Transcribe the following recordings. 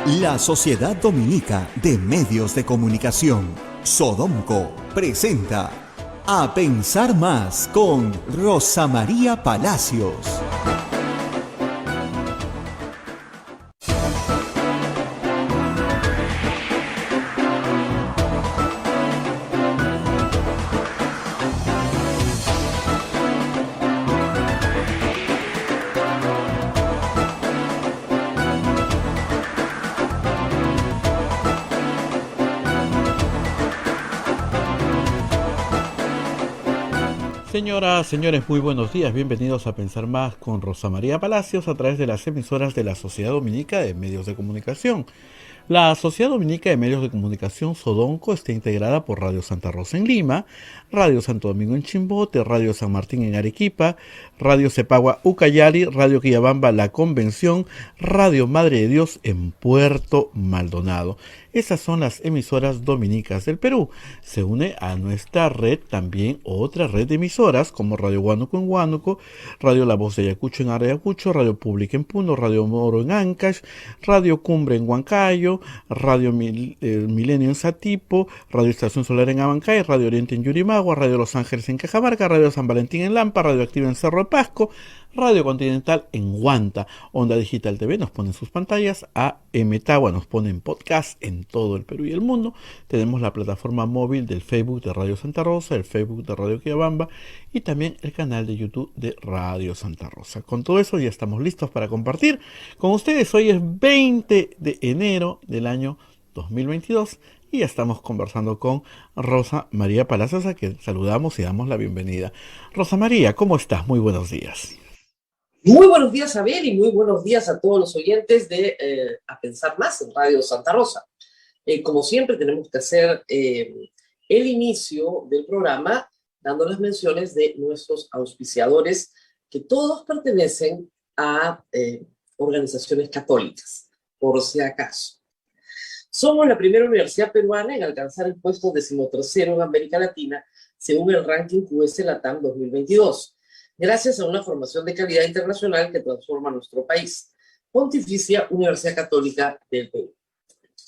La Sociedad Dominica de Medios de Comunicación, Sodomco, presenta A Pensar Más con Rosa María Palacios. Señoras, señores, muy buenos días. Bienvenidos a Pensar Más con Rosa María Palacios a través de las emisoras de la Sociedad Dominica de Medios de Comunicación. La Sociedad Dominica de Medios de Comunicación, Sodonco, está integrada por Radio Santa Rosa en Lima, Radio Santo Domingo en Chimbote, Radio San Martín en Arequipa, Radio Cepagua Ucayali, Radio Quillabamba La Convención, Radio Madre de Dios en Puerto Maldonado. Esas son las emisoras dominicas del Perú. Se une a nuestra red también otra red de emisoras como Radio Huánuco en Huánuco, Radio La Voz de Ayacucho en Ayacucho, Radio Pública en Puno, Radio Moro en Ancash, Radio Cumbre en Huancayo, Radio Milenio en Satipo, Radio Estación Solar en Abancay, Radio Oriente en Yurimagua, Radio Los Ángeles en Cajamarca, Radio San Valentín en Lampa, Radio Activa en Cerro de Pasco, Radio Continental en Huanta. Onda Digital TV nos pone en sus pantallas, AM Tagua nos pone en podcast en todo el Perú y el mundo. Tenemos la plataforma móvil del Facebook de Radio Santa Rosa, el Facebook de Radio Quillabamba y también el canal de YouTube de Radio Santa Rosa. Con todo eso ya estamos listos para compartir con ustedes. Hoy es 20 de enero del año 2022 y ya estamos conversando con Rosa María Palacios, a quien saludamos y damos la bienvenida. Rosa María, ¿cómo estás? Muy buenos días. Muy buenos días, Abel, y muy buenos días a todos los oyentes de A Pensar Más en Radio Santa Rosa. Como siempre, tenemos que hacer el inicio del programa dando las menciones de nuestros auspiciadores, que todos pertenecen a organizaciones católicas, por si acaso. Somos la primera universidad peruana en alcanzar el puesto 13º en América Latina, según el ranking QS Latam 2022. Gracias a una formación de calidad internacional que transforma nuestro país. Pontificia Universidad Católica del Perú.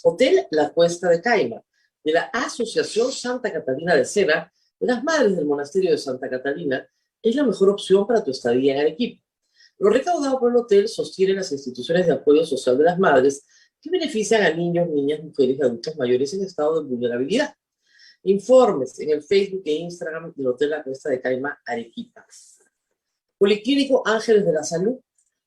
Hotel La Cuesta de Caima, de la Asociación Santa Catalina de Sena, de las Madres del Monasterio de Santa Catalina, es la mejor opción para tu estadía en Arequipa. Lo recaudado por el hotel sostiene las instituciones de apoyo social de las madres que benefician a niños, niñas, mujeres y adultos mayores en estado de vulnerabilidad. Informes en el Facebook e Instagram del Hotel La Cuesta de Caima, Arequipa. Policlínico Ángeles de la Salud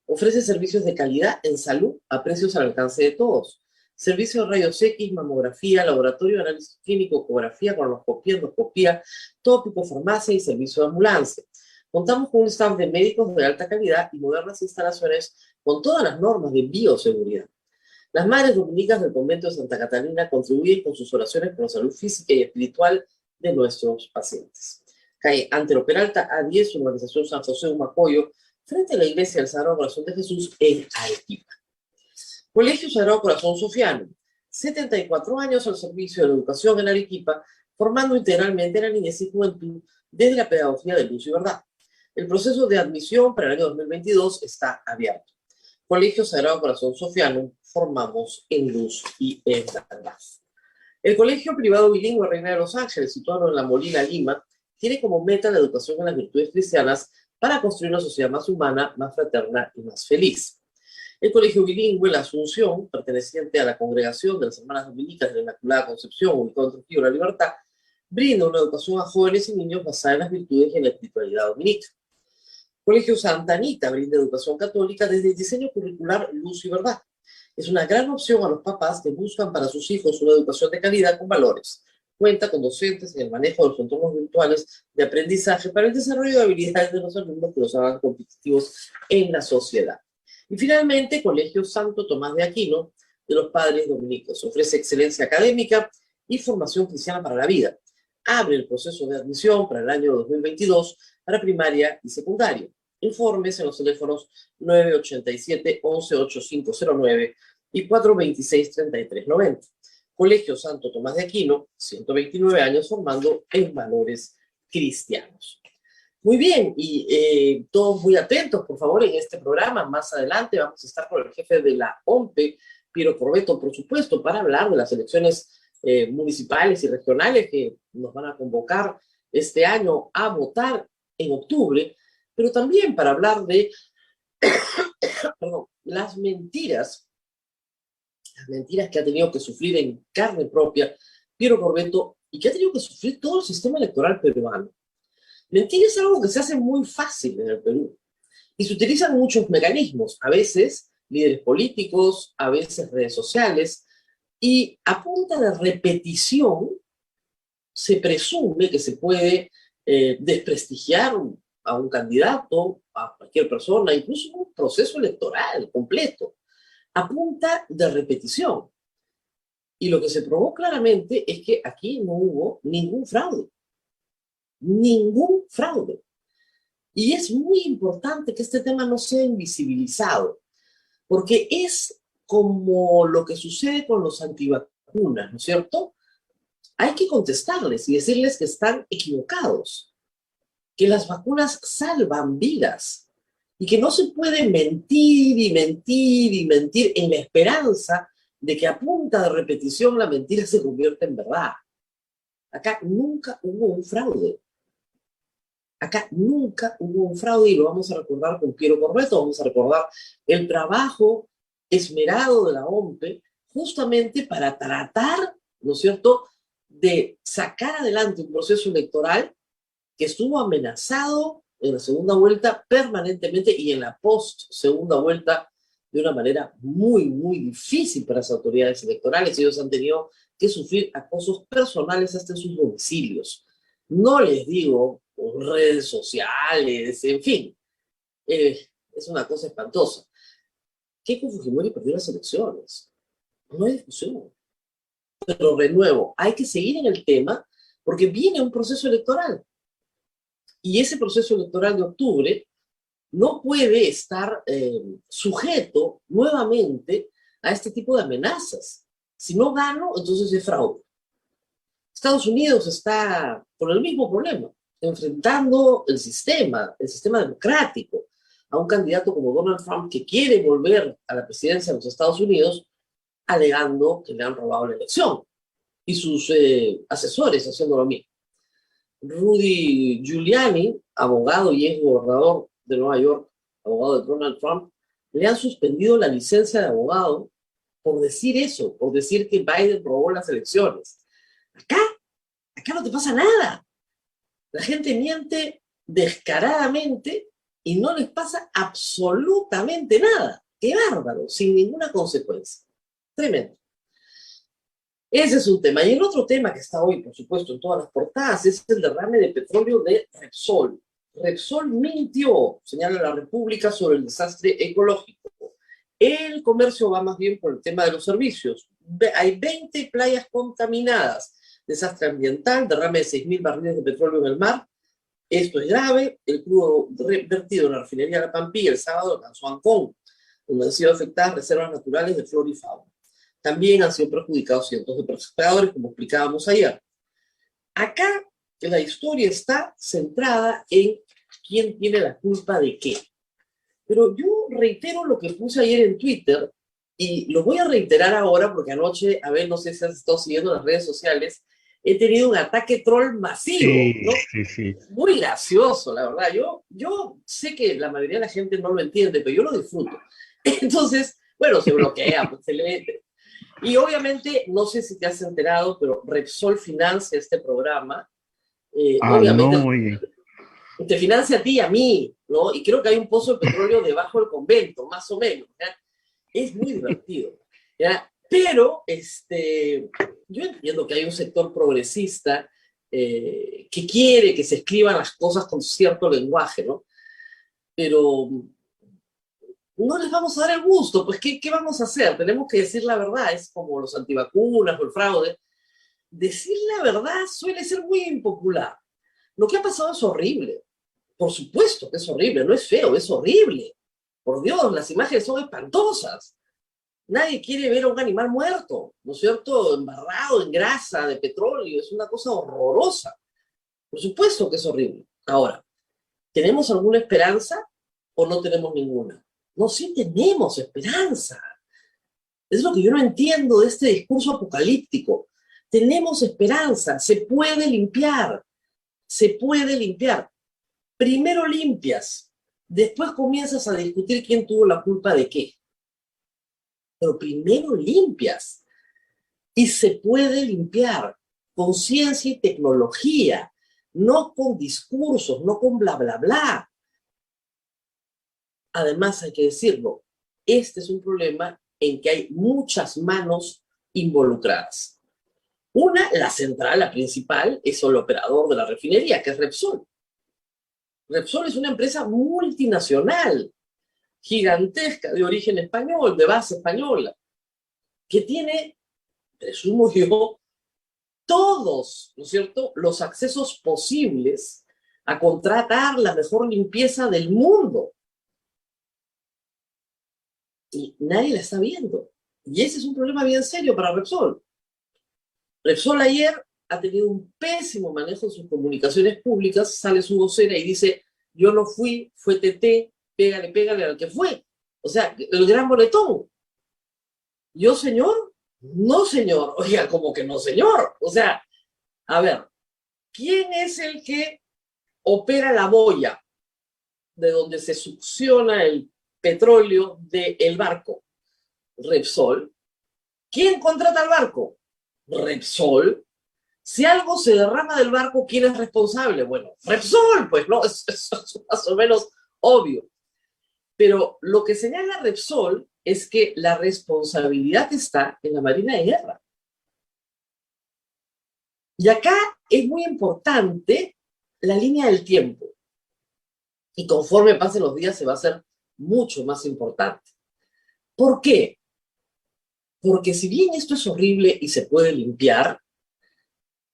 ofrece servicios de calidad en salud a precios al alcance de todos. Servicio de rayos X, mamografía, laboratorio de análisis clínico, ecografía, colonoscopía, endoscopía, tópico, farmacia y servicio de ambulancia. Contamos con un staff de médicos de alta calidad y modernas instalaciones con todas las normas de bioseguridad. Las madres dominicas del convento de Santa Catalina contribuyen con sus oraciones por la salud física y espiritual de nuestros pacientes. Calle Antero Peralta, A10, Urbanización San José Humacoyo, frente a la Iglesia del Sagrado Corazón de Jesús en Arequipa. Colegio Sagrado Corazón Sofiano, 74 años al servicio de la educación en Arequipa, formando integralmente a la niñez y juventud desde la pedagogía de luz y verdad. El proceso de admisión para el año 2022 está abierto. Colegio Sagrado Corazón Sofiano, formamos en luz y en verdad. El Colegio Privado Bilingüe Reina de los Ángeles, situado en La Molina, Lima, tiene como meta la educación en las virtudes cristianas para construir una sociedad más humana, más fraterna y más feliz. El Colegio Bilingüe La Asunción, perteneciente a la Congregación de las Hermanas Dominicas de la Inmaculada Concepción, ubicado en Trujillo, La Libertad, brinda una educación a jóvenes y niños basada en las virtudes y en la espiritualidad dominica. Colegio Santa Anita brinda educación católica desde el diseño curricular Luz y Verdad. Es una gran opción a los papás que buscan para sus hijos una educación de calidad con valores. Cuenta con docentes en el manejo de los entornos virtuales de aprendizaje para el desarrollo de habilidades de los alumnos que los hagan competitivos en la sociedad. Y finalmente, Colegio Santo Tomás de Aquino, de los Padres Dominicos. Ofrece excelencia académica y formación cristiana para la vida. Abre el proceso de admisión para el año 2022 para primaria y secundaria. Informes en los teléfonos 987-118509 y 426-3390. Colegio Santo Tomás de Aquino, 129 años formando en valores cristianos. Muy bien, y todos muy atentos, por favor, en este programa. Más adelante vamos a estar con el jefe de la OMPE, Piero Corbeto, por supuesto, para hablar de las elecciones municipales y regionales que nos van a convocar este año a votar en octubre, pero también para hablar de perdón, las mentiras que ha tenido que sufrir en carne propia Piero Corbeto y que ha tenido que sufrir todo el sistema electoral peruano. Mentir es algo que se hace muy fácil en el Perú y se utilizan muchos mecanismos, a veces líderes políticos, a veces redes sociales, y a punta de repetición se presume que se puede desprestigiar a un candidato, a cualquier persona, incluso un proceso electoral completo, a punta de repetición. Y lo que se probó claramente es que aquí no hubo ningún fraude. Ningún fraude. Y es muy importante que este tema no sea invisibilizado, porque es como lo que sucede con los antivacunas, ¿no es cierto? Hay que contestarles y decirles que están equivocados, que las vacunas salvan vidas y que no se puede mentir y mentir y mentir en la esperanza de que a punta de repetición la mentira se convierta en verdad. Acá nunca hubo un fraude. Acá nunca hubo un fraude y lo vamos a recordar con Piero Corbeto, vamos a recordar el trabajo esmerado de la OMPE justamente para tratar, ¿no es cierto?, de sacar adelante un proceso electoral que estuvo amenazado en la segunda vuelta permanentemente y en la post-segunda vuelta de una manera muy, muy difícil para las autoridades electorales. Ellos han tenido que sufrir acosos personales hasta en sus domicilios. No les digo por redes sociales, en fin, es una cosa espantosa. Keiko Fujimori perdió las elecciones. No hay discusión. Pero renuevo, hay que seguir en el tema porque viene un proceso electoral. Y ese proceso electoral de octubre no puede estar sujeto nuevamente a este tipo de amenazas. Si no gano, entonces es fraude. Estados Unidos está con el mismo problema, enfrentando el sistema democrático, a un candidato como Donald Trump que quiere volver a la presidencia de los Estados Unidos, alegando que le han robado la elección, y sus asesores haciendo lo mismo. Rudy Giuliani, abogado y ex gobernador de Nueva York, abogado de Donald Trump, le han suspendido la licencia de abogado por decir eso, por decir que Biden robó las elecciones. Acá no te pasa nada. La gente miente descaradamente y no les pasa absolutamente nada. ¡Qué bárbaro! Sin ninguna consecuencia. Tremendo. Ese es un tema. Y el otro tema que está hoy, por supuesto, en todas las portadas es el derrame de petróleo de Repsol. Repsol mintió, señala la República, sobre el desastre ecológico. El comercio va más bien por el tema de los servicios. Hay 20 playas contaminadas. Desastre ambiental, derrame de 6.000 barriles de petróleo en el mar. Esto es grave. El crudo vertido en la refinería de La Pampilla el sábado alcanzó Ancón, donde han sido afectadas reservas naturales de flora y fauna. También han sido perjudicados cientos de pescadores, como explicábamos ayer. Acá la historia está centrada en quién tiene la culpa de qué. Pero yo reitero lo que puse ayer en Twitter y lo voy a reiterar ahora porque anoche, a ver, no sé si has estado siguiendo las redes sociales, he tenido un ataque troll masivo, ¿no? Sí. Muy gracioso, la verdad. Yo sé que la mayoría de la gente no lo entiende, pero yo lo disfruto. Entonces, bueno, se bloquea, pues se le mete. Y obviamente, no sé si te has enterado, pero Repsol financia este programa. Obviamente, No, oye. te financia a ti y a mí, ¿no? Y creo que hay un pozo de petróleo debajo del convento, más o menos, ¿ya? Es muy divertido, ¿ya? Pero yo entiendo que hay un sector progresista que quiere que se escriban las cosas con cierto lenguaje, ¿no? Pero no les vamos a dar el gusto, pues ¿qué vamos a hacer? Tenemos que decir la verdad, es como los antivacunas o el fraude. Decir la verdad suele ser muy impopular. Lo que ha pasado es horrible. Por supuesto que es horrible, no es feo, es horrible. Por Dios, las imágenes son espantosas. Nadie quiere ver a un animal muerto, ¿no es cierto? Embarrado en grasa de petróleo, es una cosa horrorosa. Por supuesto que es horrible. Ahora, ¿tenemos alguna esperanza o no tenemos ninguna? No, sí tenemos esperanza. Es lo que yo no entiendo de este discurso apocalíptico. Tenemos esperanza, se puede limpiar, se puede limpiar. Primero limpias, después comienzas a discutir quién tuvo la culpa de qué. Pero primero limpias y se puede limpiar con ciencia y tecnología, no con discursos, no con bla, bla, bla. Además, hay que decirlo, este es un problema en que hay muchas manos involucradas. Una, la central, la principal, es el operador de la refinería, que es Repsol. Repsol es una empresa multinacional, gigantesca, de origen español, de base española, que tiene, presumo yo, todos, ¿no es cierto?, los accesos posibles a contratar la mejor limpieza del mundo. Y nadie la está viendo. Y ese es un problema bien serio para Repsol. Repsol ayer ha tenido un pésimo manejo de sus comunicaciones públicas, sale su vocera y dice, yo no fui, fue TT, pégale al que fue. O sea, el gran boletón. ¿Yo, señor? No, señor. Oiga, como que no, señor. O sea, a ver, ¿quién es el que opera la boya de donde se succiona el petróleo del barco? Repsol. ¿Quién contrata el barco? Repsol. Si algo se derrama del barco, ¿quién es responsable? Bueno, Repsol, pues, ¿no? Es más o menos obvio. Pero lo que señala Repsol es que la responsabilidad está en la Marina de Guerra. Y acá es muy importante la línea del tiempo. Y conforme pasen los días se va a hacer mucho más importante. ¿Por qué? Porque si bien esto es horrible y se puede limpiar,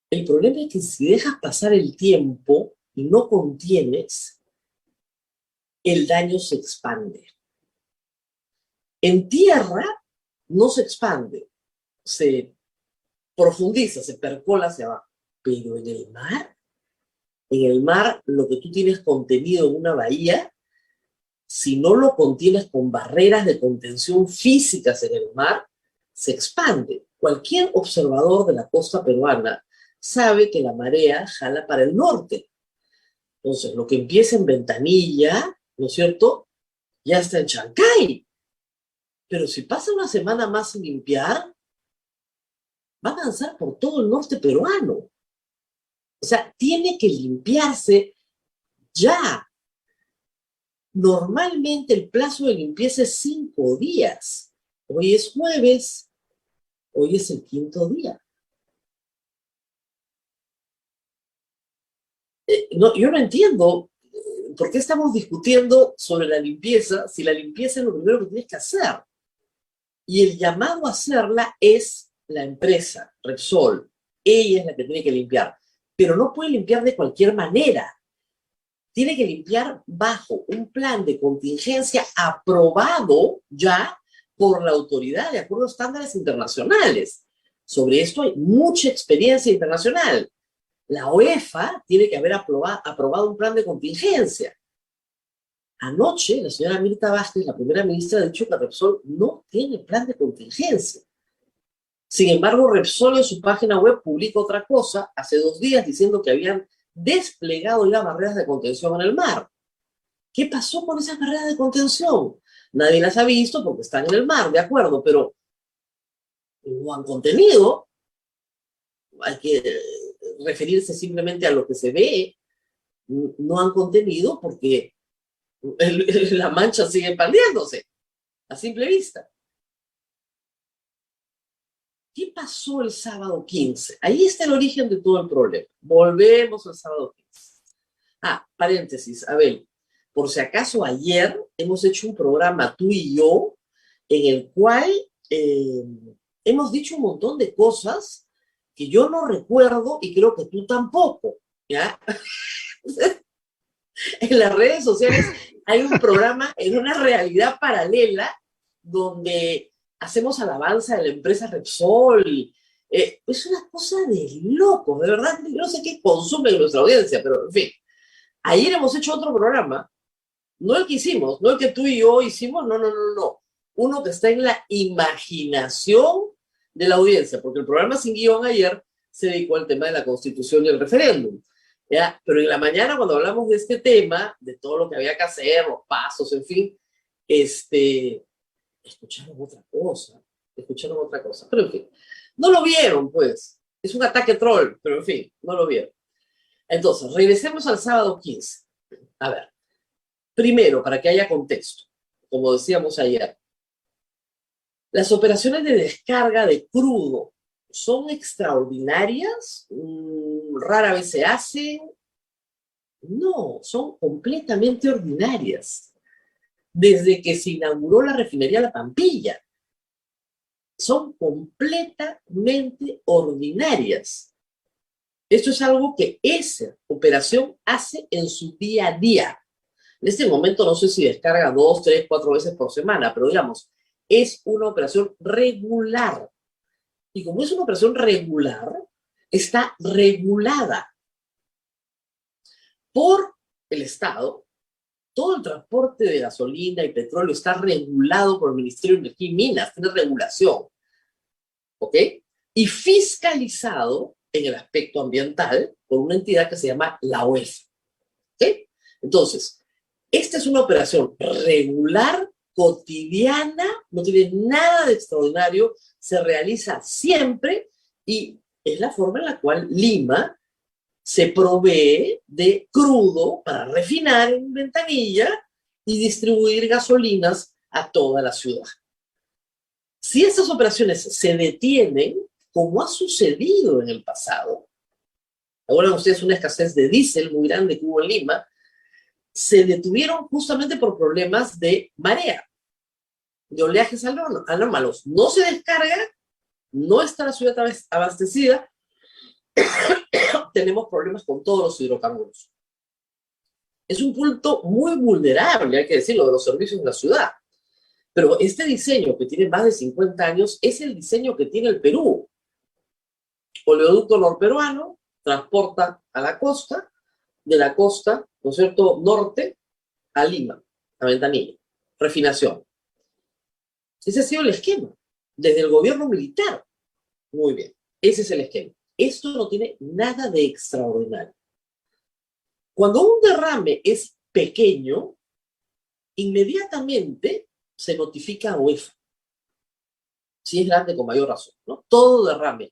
el problema es que si dejas pasar el tiempo y no contienes, el daño se expande. En tierra no se expande, se profundiza, se percola hacia abajo. Pero en el mar lo que tú tienes contenido en una bahía, si no lo contienes con barreras de contención físicas en el mar, se expande. Cualquier observador de la costa peruana sabe que la marea jala para el norte. Entonces, lo que empieza en Ventanilla, ¿no es cierto?, ya está en Chancay. Pero si pasa una semana más sin limpiar, va a avanzar por todo el norte peruano. O sea, tiene que limpiarse ya. Normalmente el plazo de limpieza es 5 días. Hoy es jueves, hoy es el 5.º día. No, yo no entiendo por qué estamos discutiendo sobre la limpieza si la limpieza es lo primero que tienes que hacer. Y el llamado a hacerla es la empresa, Repsol. Ella es la que tiene que limpiar. Pero no puede limpiar de cualquier manera. Tiene que limpiar bajo un plan de contingencia aprobado ya por la autoridad de acuerdo a estándares internacionales. Sobre esto hay mucha experiencia internacional. La UEFA tiene que haber aprobado un plan de contingencia. Anoche, la señora Mirta Vázquez, la primera ministra, ha dicho que Repsol no tiene plan de contingencia. Sin embargo, Repsol en su página web publica otra cosa hace 2 días diciendo que habían desplegado ya barreras de contención en el mar. ¿Qué pasó con esas barreras de contención? Nadie las ha visto porque están en el mar, de acuerdo, pero no han contenido. Hay que referirse simplemente a lo que se ve. No han contenido porque la mancha sigue expandiéndose a simple vista. ¿Qué pasó el sábado 15? Ahí está el origen de todo el problema. Volvemos al sábado 15. Paréntesis, Abel. Por si acaso ayer hemos hecho un programa tú y yo en el cual hemos dicho un montón de cosas que yo no recuerdo y creo que tú tampoco, ¿ya? En las redes sociales hay un programa en una realidad paralela donde hacemos alabanza de la empresa Repsol. Es una cosa de locos, de verdad. Yo no sé qué consume nuestra audiencia, pero en fin. Ayer hemos hecho otro programa, no el que hicimos, no el que tú y yo hicimos, no. uno que está en la imaginación de la audiencia, porque el programa Sin Guión ayer se dedicó al tema de la Constitución y el referéndum. ¿Ya? Pero en la mañana, cuando hablamos de este tema, de todo lo que había que hacer, los pasos, en fin, escucharon otra cosa, pero en fin, no lo vieron, pues, es un ataque troll, pero en fin, no lo vieron. Entonces, regresemos al sábado 15. A ver, primero, para que haya contexto, como decíamos ayer, las operaciones de descarga de crudo son extraordinarias, rara vez se hacen, no, son completamente ordinarias. Desde que se inauguró la refinería La Pampilla, son completamente ordinarias. Esto es algo que esa operación hace en su día a día. En este momento no sé si descarga 2, 3, 4 veces por semana, pero digamos, es una operación regular. Y como es una operación regular, está regulada por el Estado. Todo el transporte de gasolina y petróleo está regulado por el Ministerio de Energía y Minas, tiene regulación, ¿ok? Y fiscalizado en el aspecto ambiental por una entidad que se llama la UEFA, ¿ok? Entonces, esta es una operación regular, cotidiana, no tiene nada de extraordinario, se realiza siempre y es la forma en la cual Lima se provee de crudo para refinar en Ventanilla y distribuir gasolinas a toda la ciudad. Si estas operaciones se detienen, como ha sucedido en el pasado, ahora ustedes una escasez de diésel muy grande que hubo en Lima, se detuvieron justamente por problemas de marea, de oleajes anómalos. No se descarga, no está la ciudad abastecida, tenemos problemas con todos los hidrocarburos. Es un punto muy vulnerable, hay que decirlo, de los servicios en la ciudad. Pero este diseño, que tiene más de 50 años, es el diseño que tiene el Perú. Oleoducto norperuano transporta a la costa, de la costa, ¿no es cierto?, norte a Lima, a Ventanilla. Refinación. Ese ha sido el esquema, desde el gobierno militar. Muy bien, ese es el esquema. Esto no tiene nada de extraordinario. Cuando un derrame es pequeño, inmediatamente se notifica a UEFA. Si es grande, con mayor razón, ¿no? Todo derrame,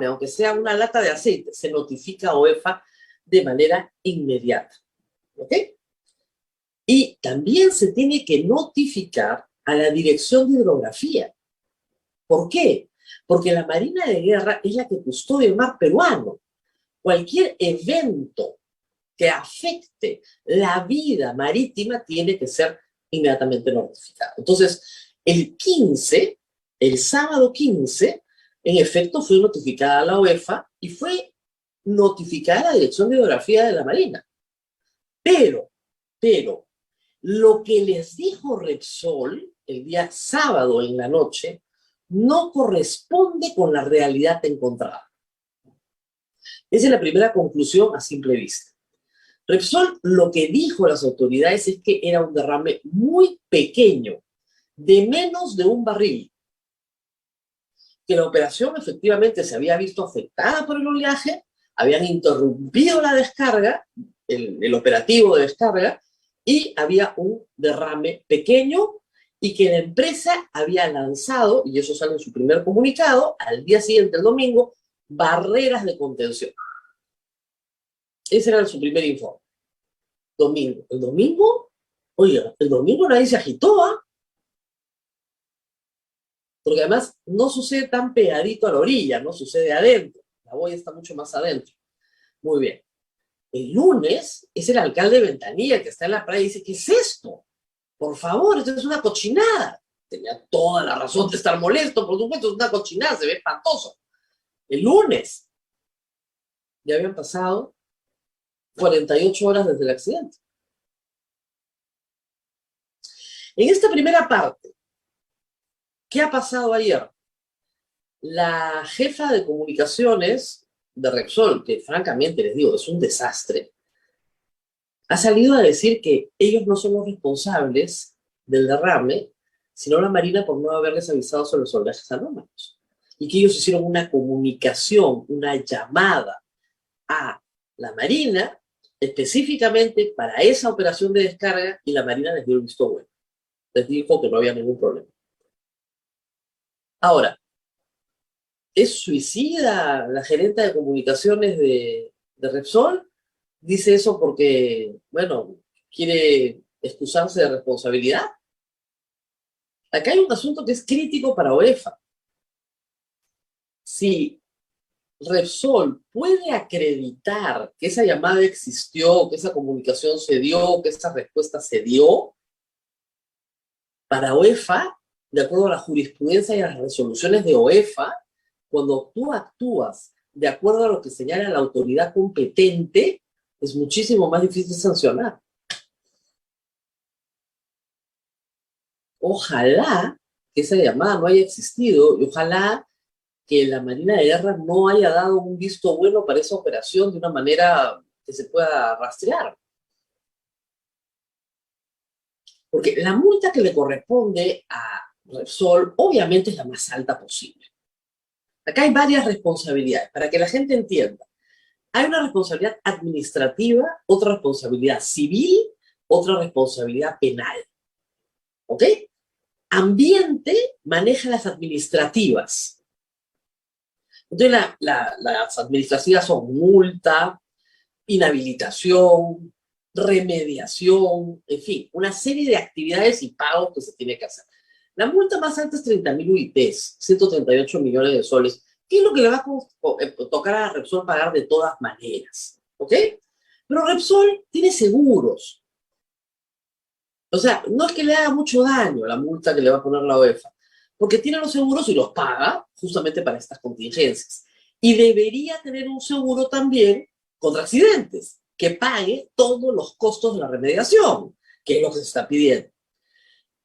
aunque sea una lata de aceite, se notifica a UEFA de manera inmediata. ¿Ok? Y también se tiene que notificar a la Dirección de Hidrografía. ¿Por qué? Porque la Marina de Guerra es la que custodia el mar peruano. Cualquier evento que afecte la vida marítima tiene que ser inmediatamente notificado. Entonces, el sábado 15, en efecto fue notificada a la UEFA y fue notificada a la Dirección de Hidrografía de la Marina. Pero, lo que les dijo Repsol el día sábado en la noche no corresponde con la realidad encontrada. Esa es la primera conclusión a simple vista. Repsol lo que dijo a las autoridades es que era un derrame muy pequeño, de menos de un barril, que la operación efectivamente se había visto afectada por el oleaje, habían interrumpido la descarga, el operativo de descarga, y había un derrame pequeño y que la empresa había lanzado, y eso sale en su primer comunicado, al día siguiente, el domingo, barreras de contención. Ese era su primer informe. Domingo. El domingo, oiga, el domingo nadie se agitó, ¿eh? Porque además no sucede tan pegadito a la orilla, no sucede adentro. La boya está mucho más adentro. Muy bien. El lunes es el alcalde de Ventanilla que está en la playa y dice, ¿qué es esto? Por favor, esto es una cochinada. Tenía toda la razón de estar molesto, por supuesto, es una cochinada, se ve espantoso. El lunes ya habían pasado 48 horas desde el accidente. En esta primera parte, ¿qué ha pasado ayer? La jefa de comunicaciones de Repsol, que francamente les digo, es un desastre, ha salido a decir que ellos no son los responsables del derrame sino la Marina por no haberles avisado sobre los oleajes anómalos. Y que ellos hicieron una comunicación, una llamada a la Marina específicamente para esa operación de descarga y la Marina les dio el visto bueno. Les dijo que no había ningún problema. Ahora, ¿es suicida la gerente de comunicaciones de Repsol? Dice eso porque, bueno, quiere excusarse de responsabilidad. Acá hay un asunto que es crítico para UEFA. Si Repsol puede acreditar que esa llamada existió, que esa comunicación se dio, que esa respuesta se dio, para UEFA, de acuerdo a la jurisprudencia y a las resoluciones de UEFA, cuando tú actúas de acuerdo a lo que señala la autoridad competente, es muchísimo más difícil sancionar. Ojalá que esa llamada no haya existido y ojalá que la Marina de Guerra no haya dado un visto bueno para esa operación de una manera que se pueda rastrear. Porque la multa que le corresponde a Repsol obviamente es la más alta posible. Acá hay varias responsabilidades, para que la gente entienda. Hay una responsabilidad administrativa, otra responsabilidad civil, otra responsabilidad penal. ¿Ok? Ambiente maneja las administrativas. Entonces, las administrativas son multa, inhabilitación, remediación, en fin, una serie de actividades y pagos que se tiene que hacer. La multa más alta es 30.000 UITs, 138 millones de soles, que es lo que le va a tocar a Repsol pagar de todas maneras. ¿Ok? Pero Repsol tiene seguros. O sea, no es que le haga mucho daño la multa que le va a poner la UEFA, porque tiene los seguros y los paga justamente para estas contingencias. Y debería tener un seguro también contra accidentes, que pague todos los costos de la remediación, que es lo que se está pidiendo.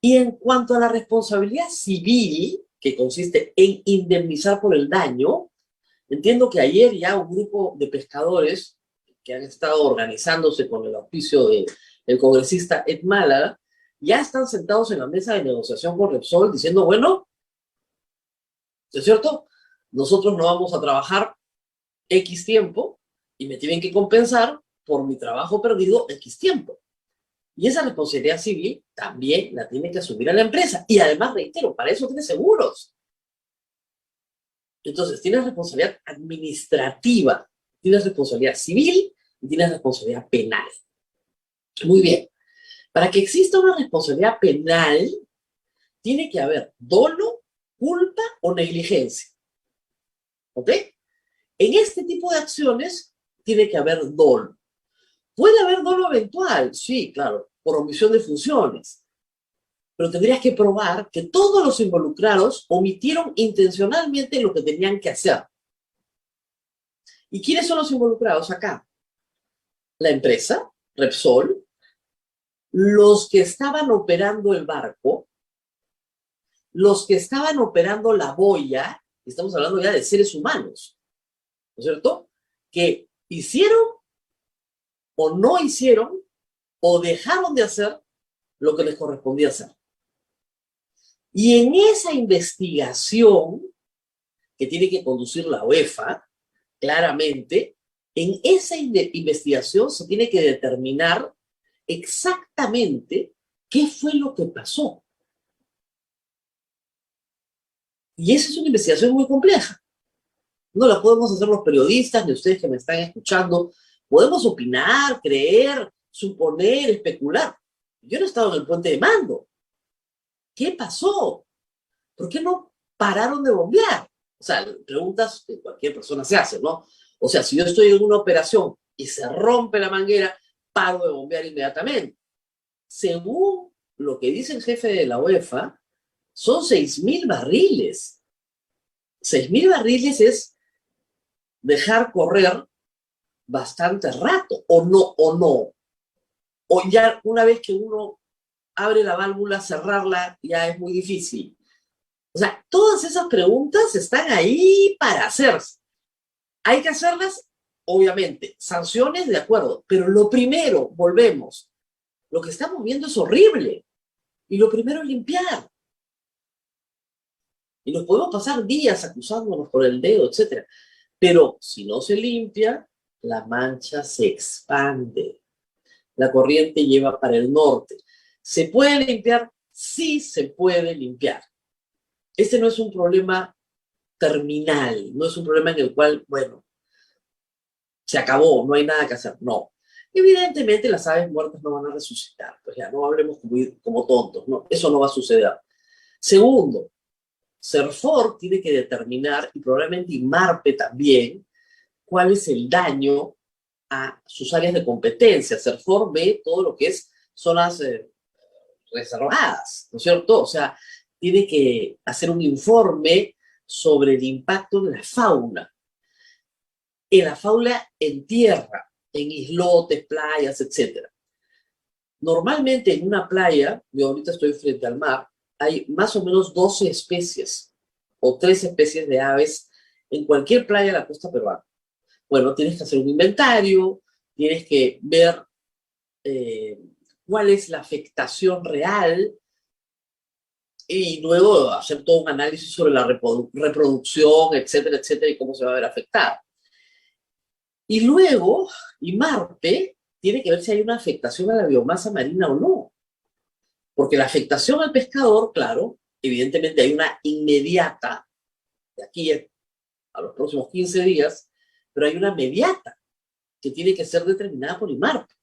Y en cuanto a la responsabilidad civil, que consiste en indemnizar por el daño, entiendo que ayer ya un grupo de pescadores que han estado organizándose con el auspicio del congresista Ed Málaga, ya están sentados en la mesa de negociación con Repsol diciendo, bueno, ¿es cierto? Nosotros no vamos a trabajar X tiempo y me tienen que compensar por mi trabajo perdido X tiempo. Y esa responsabilidad civil también la tiene que asumir a la empresa. Y además, reitero, para eso tiene seguros. Entonces, tienes responsabilidad administrativa, tienes responsabilidad civil y tienes responsabilidad penal. Muy bien. Para que exista una responsabilidad penal, tiene que haber dolo, culpa o negligencia. ¿Ok? En este tipo de acciones tiene que haber dolo. ¿Puede haber dolo eventual? Sí, claro, por omisión de funciones. Pero tendrías que probar que todos los involucrados omitieron intencionalmente lo que tenían que hacer. ¿Y quiénes son los involucrados acá? La empresa, Repsol, los que estaban operando el barco, los que estaban operando la boya, estamos hablando ya de seres humanos, ¿no es cierto? Que hicieron o no hicieron o dejaron de hacer lo que les correspondía hacer. Y en esa investigación que tiene que conducir la UEFA, claramente, en esa investigación se tiene que determinar exactamente qué fue lo que pasó. Y esa es una investigación muy compleja. No la podemos hacer los periodistas ni ustedes que me están escuchando. Podemos opinar, creer, suponer, especular. Yo no he estado en el puente de mando. ¿Qué pasó? ¿Por qué no pararon de bombear? O sea, preguntas que cualquier persona se hace, ¿no? O sea, si yo estoy en una operación y se rompe la manguera, paro de bombear inmediatamente. Según lo que dice el jefe de la UEFA, son 6.000 barriles. 6.000 barriles es dejar correr bastante rato, o no. O ya una vez que uno abre la válvula, cerrarla ya es muy difícil. O sea, todas esas preguntas están ahí para hacerse. Hay que hacerlas, obviamente, sanciones de acuerdo, pero lo primero, volvemos, lo que estamos viendo es horrible, y lo primero es limpiar. Y nos podemos pasar días acusándonos con el dedo, etcétera. Pero si no se limpia, la mancha se expande. La corriente lleva para el norte. ¿Se puede limpiar? Sí se puede limpiar. Este no es un problema terminal, no es un problema en el cual, bueno, se acabó, no hay nada que hacer. No. Evidentemente las aves muertas no van a resucitar, pues ya no hablemos como tontos, no, eso no va a suceder. Segundo, CERFOR tiene que determinar, y probablemente IMARPE también, cuál es el daño a sus áreas de competencia. CERFOR ve todo lo que es zonas reservadas, ¿no es cierto? O sea, tiene que hacer un informe sobre el impacto de la fauna. En la fauna en tierra, en islotes, playas, etc. Normalmente en una playa, yo ahorita estoy frente al mar, hay más o menos 12 especies o 3 especies de aves en cualquier playa de la costa peruana. Bueno, tienes que hacer un inventario, tienes que ver cuál es la afectación real y luego hacer todo un análisis sobre la reproducción, etcétera, etcétera, y cómo se va a ver afectada. Y luego, IMARPE tiene que ver si hay una afectación a la biomasa marina o no. Porque la afectación al pescador, claro, evidentemente hay una inmediata, de aquí a los próximos 15 días, pero hay una mediata que tiene que ser determinada por IMARPE.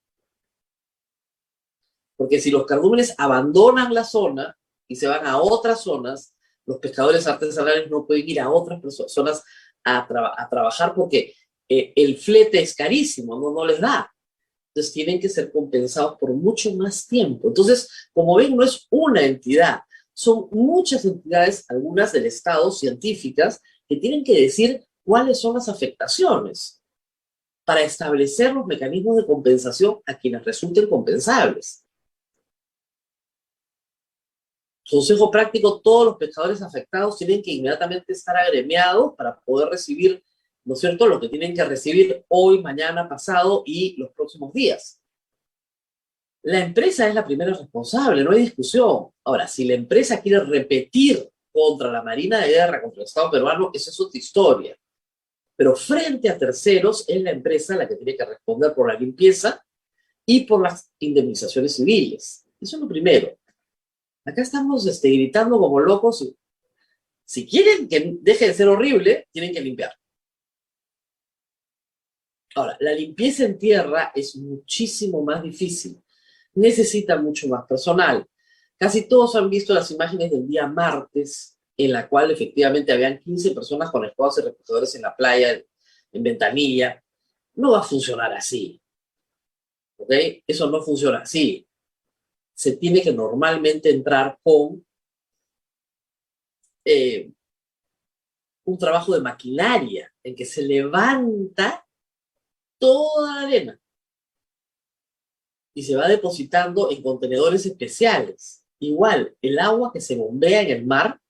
Porque si los cardúmenes abandonan la zona y se van a otras zonas, los pescadores artesanales no pueden ir a otras zonas a trabajar porque el flete es carísimo, no les da. Entonces tienen que ser compensados por mucho más tiempo. Entonces, como ven, no es una entidad, son muchas entidades, algunas del Estado, científicas, que tienen que decir cuáles son las afectaciones para establecer los mecanismos de compensación a quienes resulten compensables. Consejo práctico, todos los pescadores afectados tienen que inmediatamente estar agremiados para poder recibir, ¿no es cierto?, lo que tienen que recibir hoy, mañana, pasado y los próximos días. La empresa es la primera responsable, no hay discusión. Ahora, si la empresa quiere repetir contra la Marina de Guerra, contra el Estado peruano, esa es otra historia. Pero frente a terceros, es la empresa la que tiene que responder por la limpieza y por las indemnizaciones civiles. Eso es lo primero. Acá estamos gritando como locos. Si quieren que deje de ser horrible, tienen que limpiar. Ahora, la limpieza en tierra es muchísimo más difícil. Necesita mucho más personal. Casi todos han visto las imágenes del día martes, en la cual efectivamente habían 15 personas con escobas y recogedores en la playa, en Ventanilla. No va a funcionar así. ¿Ok? Eso no funciona así. Se tiene que normalmente entrar con un trabajo de maquinaria en que se levanta toda la arena y se va depositando en contenedores especiales. Igual, el agua que se bombea en el mar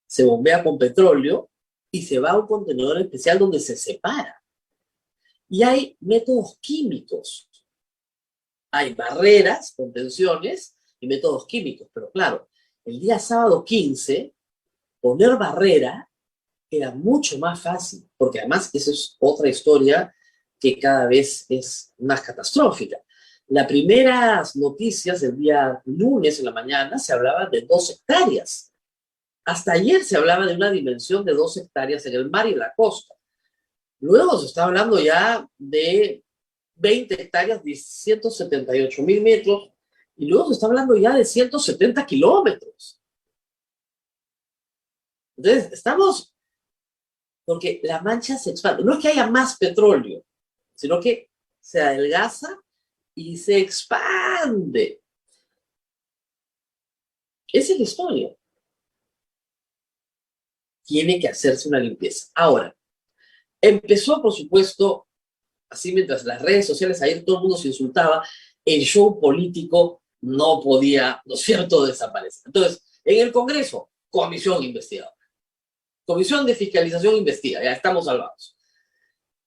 se bombea con petróleo y se va a un contenedor especial donde se separa. Y hay métodos químicos. Hay barreras, contenciones y métodos químicos, pero claro, el día sábado 15, poner barrera era mucho más fácil, porque además esa es otra historia que cada vez es más catastrófica. Las primeras noticias del día lunes en la mañana se hablaba de 2 hectáreas. Hasta ayer se hablaba de una dimensión de 2 hectáreas en el mar y en la costa. Luego se está hablando ya de 20 hectáreas de 178.000 metros, y luego se está hablando ya de 170 kilómetros. Entonces, estamos, porque la mancha se expande. No es que haya más petróleo, sino que se adelgaza y se expande. Esa es la historia. Tiene que hacerse una limpieza. Ahora, empezó, por supuesto, así mientras las redes sociales ayer todo el mundo se insultaba, el show político no podía, ¿no es cierto?, desaparecer. Entonces, en el Congreso, comisión investigadora. Comisión de fiscalización investiga, ya estamos salvados.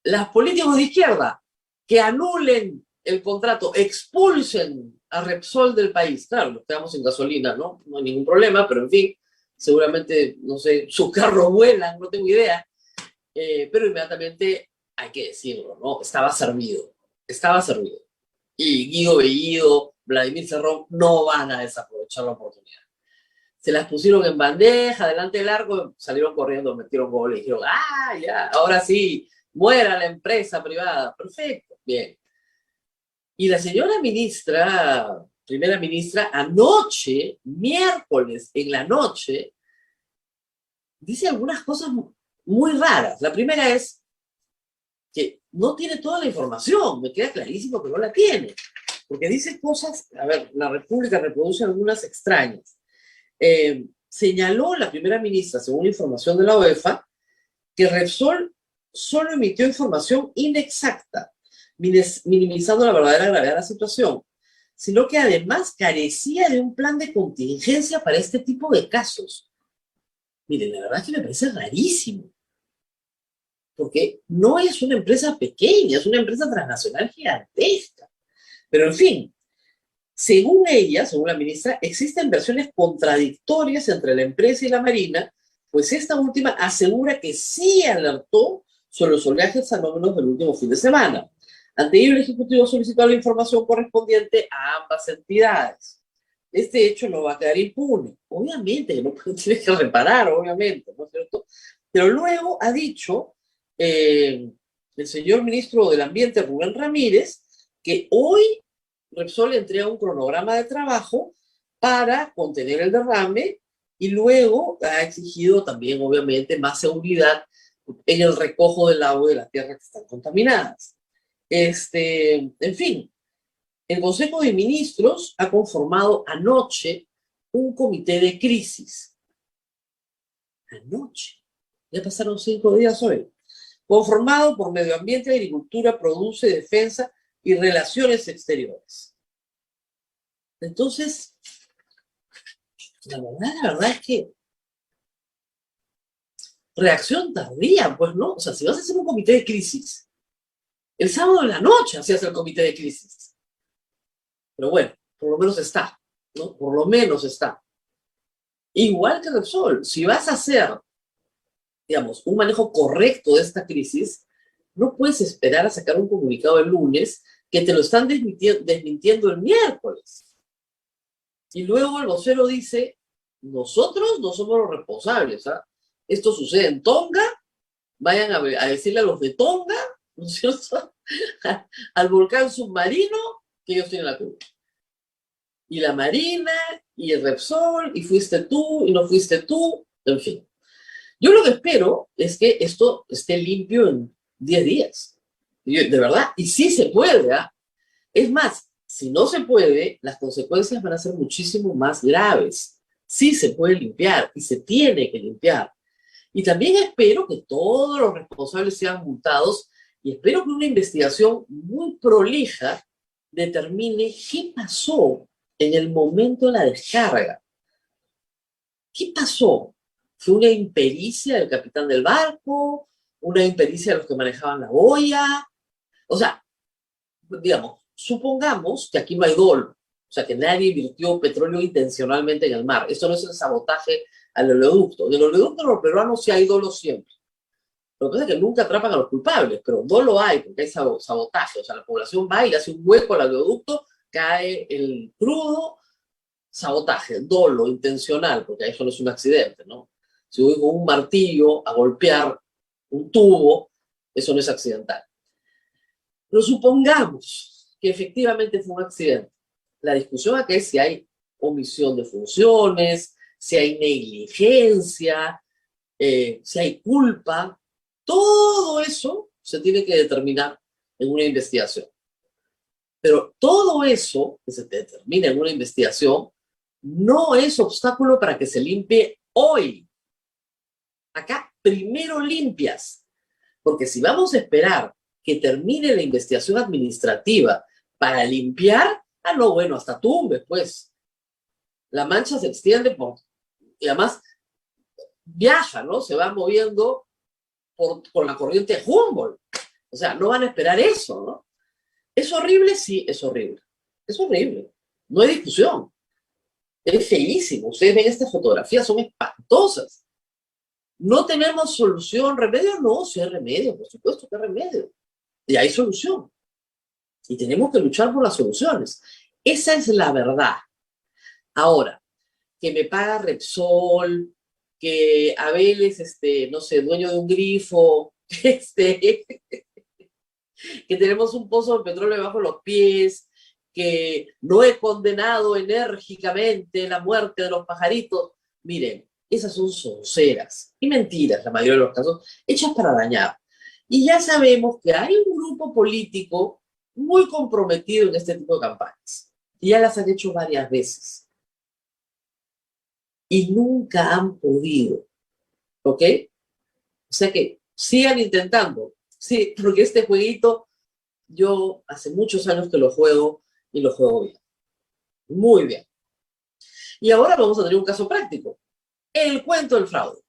Las políticos de izquierda que anulen el contrato, expulsen a Repsol del país. Claro, nos quedamos sin gasolina, ¿no? No hay ningún problema, pero en fin, seguramente, no sé, sus carros vuelan, no tengo idea, pero inmediatamente hay que decirlo, ¿no? Estaba servido, estaba servido. Y Guido Bellido, Vladimir Cerrón no van a desaprovechar la oportunidad. Se las pusieron en bandeja, delante del arco, salieron corriendo, metieron goles y dijeron, ah, ya, ahora sí, muera la empresa privada. Perfecto, bien. Y la señora ministra, primera ministra, anoche, miércoles en la noche, dice algunas cosas muy raras. La primera es que no tiene toda la información, me queda clarísimo que no la tiene, porque dice cosas, a ver, la República reproduce algunas extrañas. Señaló la primera ministra, según la información de la UEFA, que Repsol solo emitió información inexacta, minimizando la verdadera gravedad de la situación, sino que además carecía de un plan de contingencia para este tipo de casos. Miren, la verdad es que me parece rarísimo, porque no es una empresa pequeña, es una empresa transnacional gigantesca. Pero en fin, según ella, según la ministra, existen versiones contradictorias entre la empresa y la Marina, pues esta última asegura que sí alertó sobre los oleajes anómalos del último fin de semana. Ante ello, el Ejecutivo solicitó la información correspondiente a ambas entidades. Este hecho no va a quedar impune. Obviamente, no tiene que reparar, obviamente, ¿no es cierto? Pero luego ha dicho el señor ministro del Ambiente, Rubén Ramírez, que hoy Repsol entrega un cronograma de trabajo para contener el derrame y luego ha exigido también, obviamente, más seguridad en el recojo del agua de la tierra que están contaminadas. En fin, el Consejo de Ministros ha conformado anoche un comité de crisis. Anoche. Ya pasaron 5 días hoy. Conformado por Medio Ambiente, Agricultura, Produce, Defensa y Relaciones Exteriores. Entonces, la verdad es que reacción tardía, pues, ¿no? O sea, si vas a hacer un comité de crisis, el sábado en la noche hacías el comité de crisis. Pero bueno, por lo menos está, ¿no? Por lo menos está. Igual que Repsol, si vas a hacer, digamos, un manejo correcto de esta crisis, no puedes esperar a sacar un comunicado el lunes que te lo están desmintiendo el miércoles. Y luego el vocero dice, nosotros no somos los responsables, ¿ah? Esto sucede en Tonga, vayan a decirle a los de Tonga, ¿no es cierto? Al volcán submarino, que ellos tienen la culpa. Y la Marina, y el Repsol, y fuiste tú, y no fuiste tú, en fin. Yo lo que espero es que esto esté limpio en 10 días. De verdad, y sí se puede, ¿ah? Es más, si no se puede, las consecuencias van a ser muchísimo más graves. Sí se puede limpiar y se tiene que limpiar. Y también espero que todos los responsables sean multados y espero que una investigación muy prolija determine qué pasó en el momento de la descarga. ¿Qué pasó? ¿Fue una impericia del capitán del barco? ¿Una impericia de los que manejaban la boya? O sea, digamos, supongamos que aquí no hay dolo, o sea, que nadie virtió petróleo intencionalmente en el mar. Esto no es el sabotaje al oleoducto. En el oleoducto los peruanos sí hay dolo siempre. Lo que pasa es que nunca atrapan a los culpables, pero dolo hay, porque hay sabotaje. O sea, la población va y le hace un hueco al oleoducto, cae el crudo, sabotaje, dolo, intencional, porque eso no es un accidente, ¿no? Si voy con un martillo a golpear un tubo, eso no es accidental. Pero supongamos que efectivamente fue un accidente. La discusión aquí es si hay omisión de funciones, si hay negligencia, si hay culpa. Todo eso se tiene que determinar en una investigación. Pero todo eso que se determina en una investigación no es obstáculo para que se limpie hoy. Acá primero limpias, porque si vamos a esperar que termine la investigación administrativa para limpiar, no, bueno, hasta Tumbes, pues. La mancha se extiende y además viaja, ¿no? Se va moviendo por la corriente de Humboldt. O sea, no van a esperar eso, ¿no? ¿Es horrible? Sí, es horrible. Es horrible. No hay discusión. Es feísimo. Ustedes ven estas fotografías, son espantosas. ¿No tenemos solución, remedio? No, sí hay remedio, por supuesto que hay remedio. Y hay solución. Y tenemos que luchar por las soluciones. Esa es la verdad. Ahora, que me paga Repsol, que Abel es, no sé, dueño de un grifo, que tenemos un pozo de petróleo debajo de los pies, que no he condenado enérgicamente la muerte de los pajaritos. Miren, esas son sonceras y mentiras, la mayoría de los casos, hechas para dañar. Y ya sabemos que hay un grupo político muy comprometido en este tipo de campañas. Y ya las han hecho varias veces. Y nunca han podido. ¿Ok? O sea que sigan intentando. Sí, porque este jueguito, yo hace muchos años que lo juego y lo juego bien. Muy bien. Y ahora vamos a tener un caso práctico. El cuento del fraude.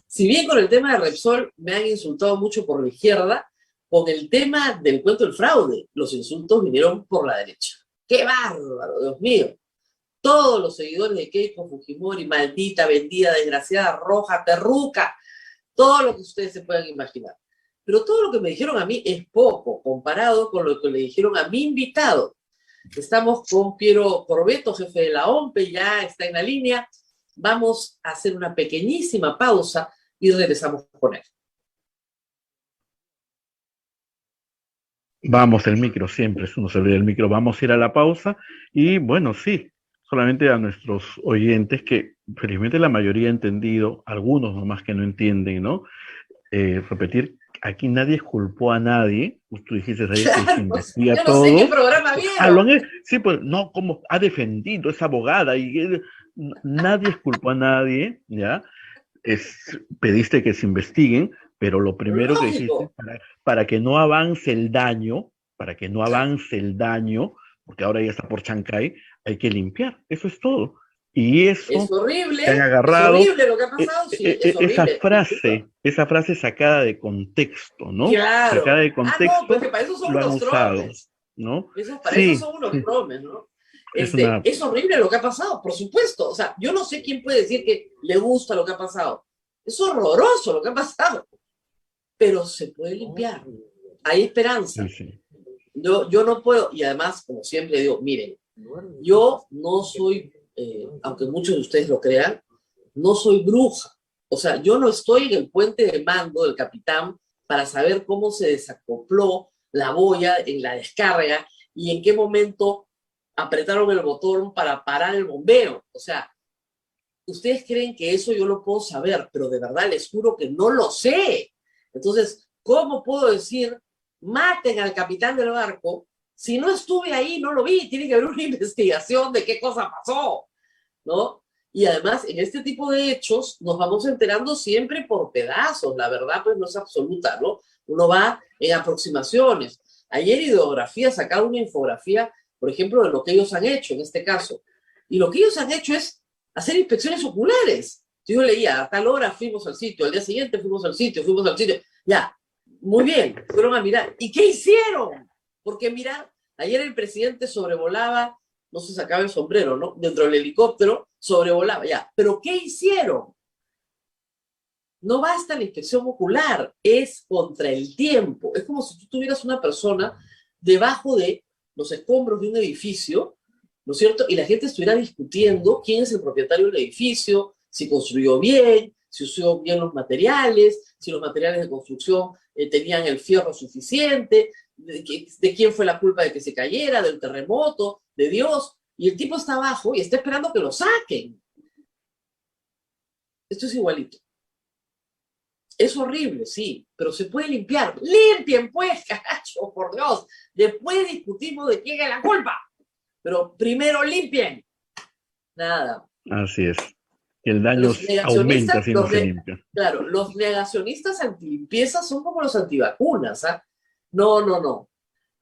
Si bien con el tema de Repsol me han insultado mucho por la izquierda, con el tema del cuento del fraude, los insultos vinieron por la derecha. ¡Qué bárbaro, Dios mío! Todos los seguidores de Keiko Fujimori, maldita, vendida, desgraciada, roja, perruca, todo lo que ustedes se puedan imaginar. Pero todo lo que me dijeron a mí es poco comparado con lo que le dijeron a mi invitado. Estamos con Piero Corbeto, jefe de la OMPE, ya está en la línea. Vamos a hacer una pequeñísima pausa y regresamos con él. Vamos, el micro, siempre es uno se olvida el micro. Vamos a ir a la pausa y bueno, sí, solamente a nuestros oyentes que felizmente la mayoría ha entendido, algunos nomás que no entienden, ¿no? Repetir, aquí nadie culpó a nadie, tú dijiste ahí que se investiga yo no todo. sé qué programa vieron. Sí, pues no, como ha defendido esa abogada y nadie culpó a nadie, ¿ya? Pediste que se investiguen, pero lo primero que dijiste, para que no avance el daño, porque ahora ya está por Chancay, hay que limpiar, eso es todo. Y eso es horrible, se han agarrado, es horrible lo que ha pasado, sí, es horrible. esa frase sacada de contexto, ¿no? Claro. Sacada de contexto, No, pues que para eso son lo han unos usado, tromes. ¿no? Para eso son unos tromes, ¿no? Es horrible lo que ha pasado, por supuesto. O sea, yo no sé quién puede decir que le gusta lo que ha pasado. Es horroroso lo que ha pasado. Pero se puede limpiar. Hay esperanza. Sí. Yo no puedo, y además, como siempre digo, miren, yo no soy, aunque muchos de ustedes lo crean, no soy bruja. O sea, yo no estoy en el puente de mando del capitán para saber cómo se desacopló la boya en la descarga y en qué momento apretaron el botón para parar el bombeo. O sea, ustedes creen que eso yo lo puedo saber, pero de verdad les juro que no lo sé. Entonces, ¿cómo puedo decir, maten al capitán del barco? Si no estuve ahí, no lo vi. Tiene que haber una investigación de qué cosa pasó, ¿no? Y además, en este tipo de hechos nos vamos enterando siempre por pedazos. La verdad, pues, no es absoluta, ¿no? Uno va en aproximaciones. Ayer Ideografía sacaba una infografía, por ejemplo, de lo que ellos han hecho en este caso. Y lo que ellos han hecho es hacer inspecciones oculares. Yo leía, a tal hora fuimos al sitio, al día siguiente fuimos al sitio. Ya, muy bien, fueron a mirar. ¿Y qué hicieron? Porque mira, ayer el presidente sobrevolaba, no se sacaba el sombrero, ¿no? Dentro del helicóptero, sobrevolaba, ya. ¿Pero qué hicieron? No basta la inspección ocular, es contra el tiempo. Es como si tú tuvieras una persona debajo de los escombros de un edificio, ¿no es cierto? Y la gente estuviera discutiendo quién es el propietario del edificio, si construyó bien, si usó bien los materiales, si los materiales de construcción tenían el fierro suficiente, de quién fue la culpa de que se cayera, del terremoto, de Dios. Y el tipo está abajo y está esperando que lo saquen. Esto es igualito. Es horrible, sí, pero se puede limpiar. ¡Limpien, pues, caracho, por Dios! Después discutimos de quién es la culpa. Pero primero limpien. Nada. Así es. Que el daño aumenta si no se limpia. Claro, los negacionistas antilimpieza son como los antivacunas, ¿ah? No.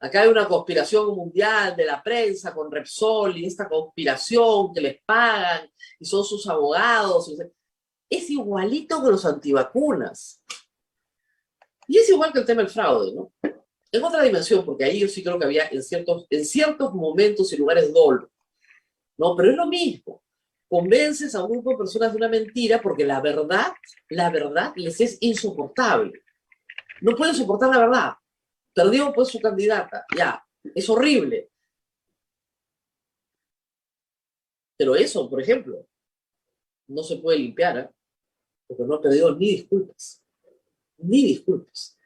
Acá hay una conspiración mundial de la prensa con Repsol y esta conspiración que les pagan y son sus abogados. Es igualito que los antivacunas. Y es igual que el tema del fraude, ¿no? en otra dimensión, porque ahí yo sí creo que había en ciertos momentos y lugares dolo, ¿no? Pero es lo mismo. Convences a un grupo de personas de una mentira porque la verdad les es insoportable. No pueden soportar la verdad. Perdió pues su candidata, ya, es horrible. Pero eso, por ejemplo, no se puede limpiar, ¿eh? Porque no ha pedido ni disculpas. Ni disculpas.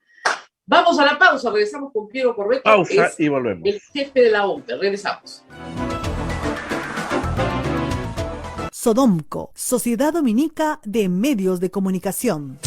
Vamos a la pausa, regresamos con Piero Corbeto. Pausa y volvemos. El jefe de la OMPE, regresamos. Sodomco, Sociedad Dominica de Medios de Comunicación.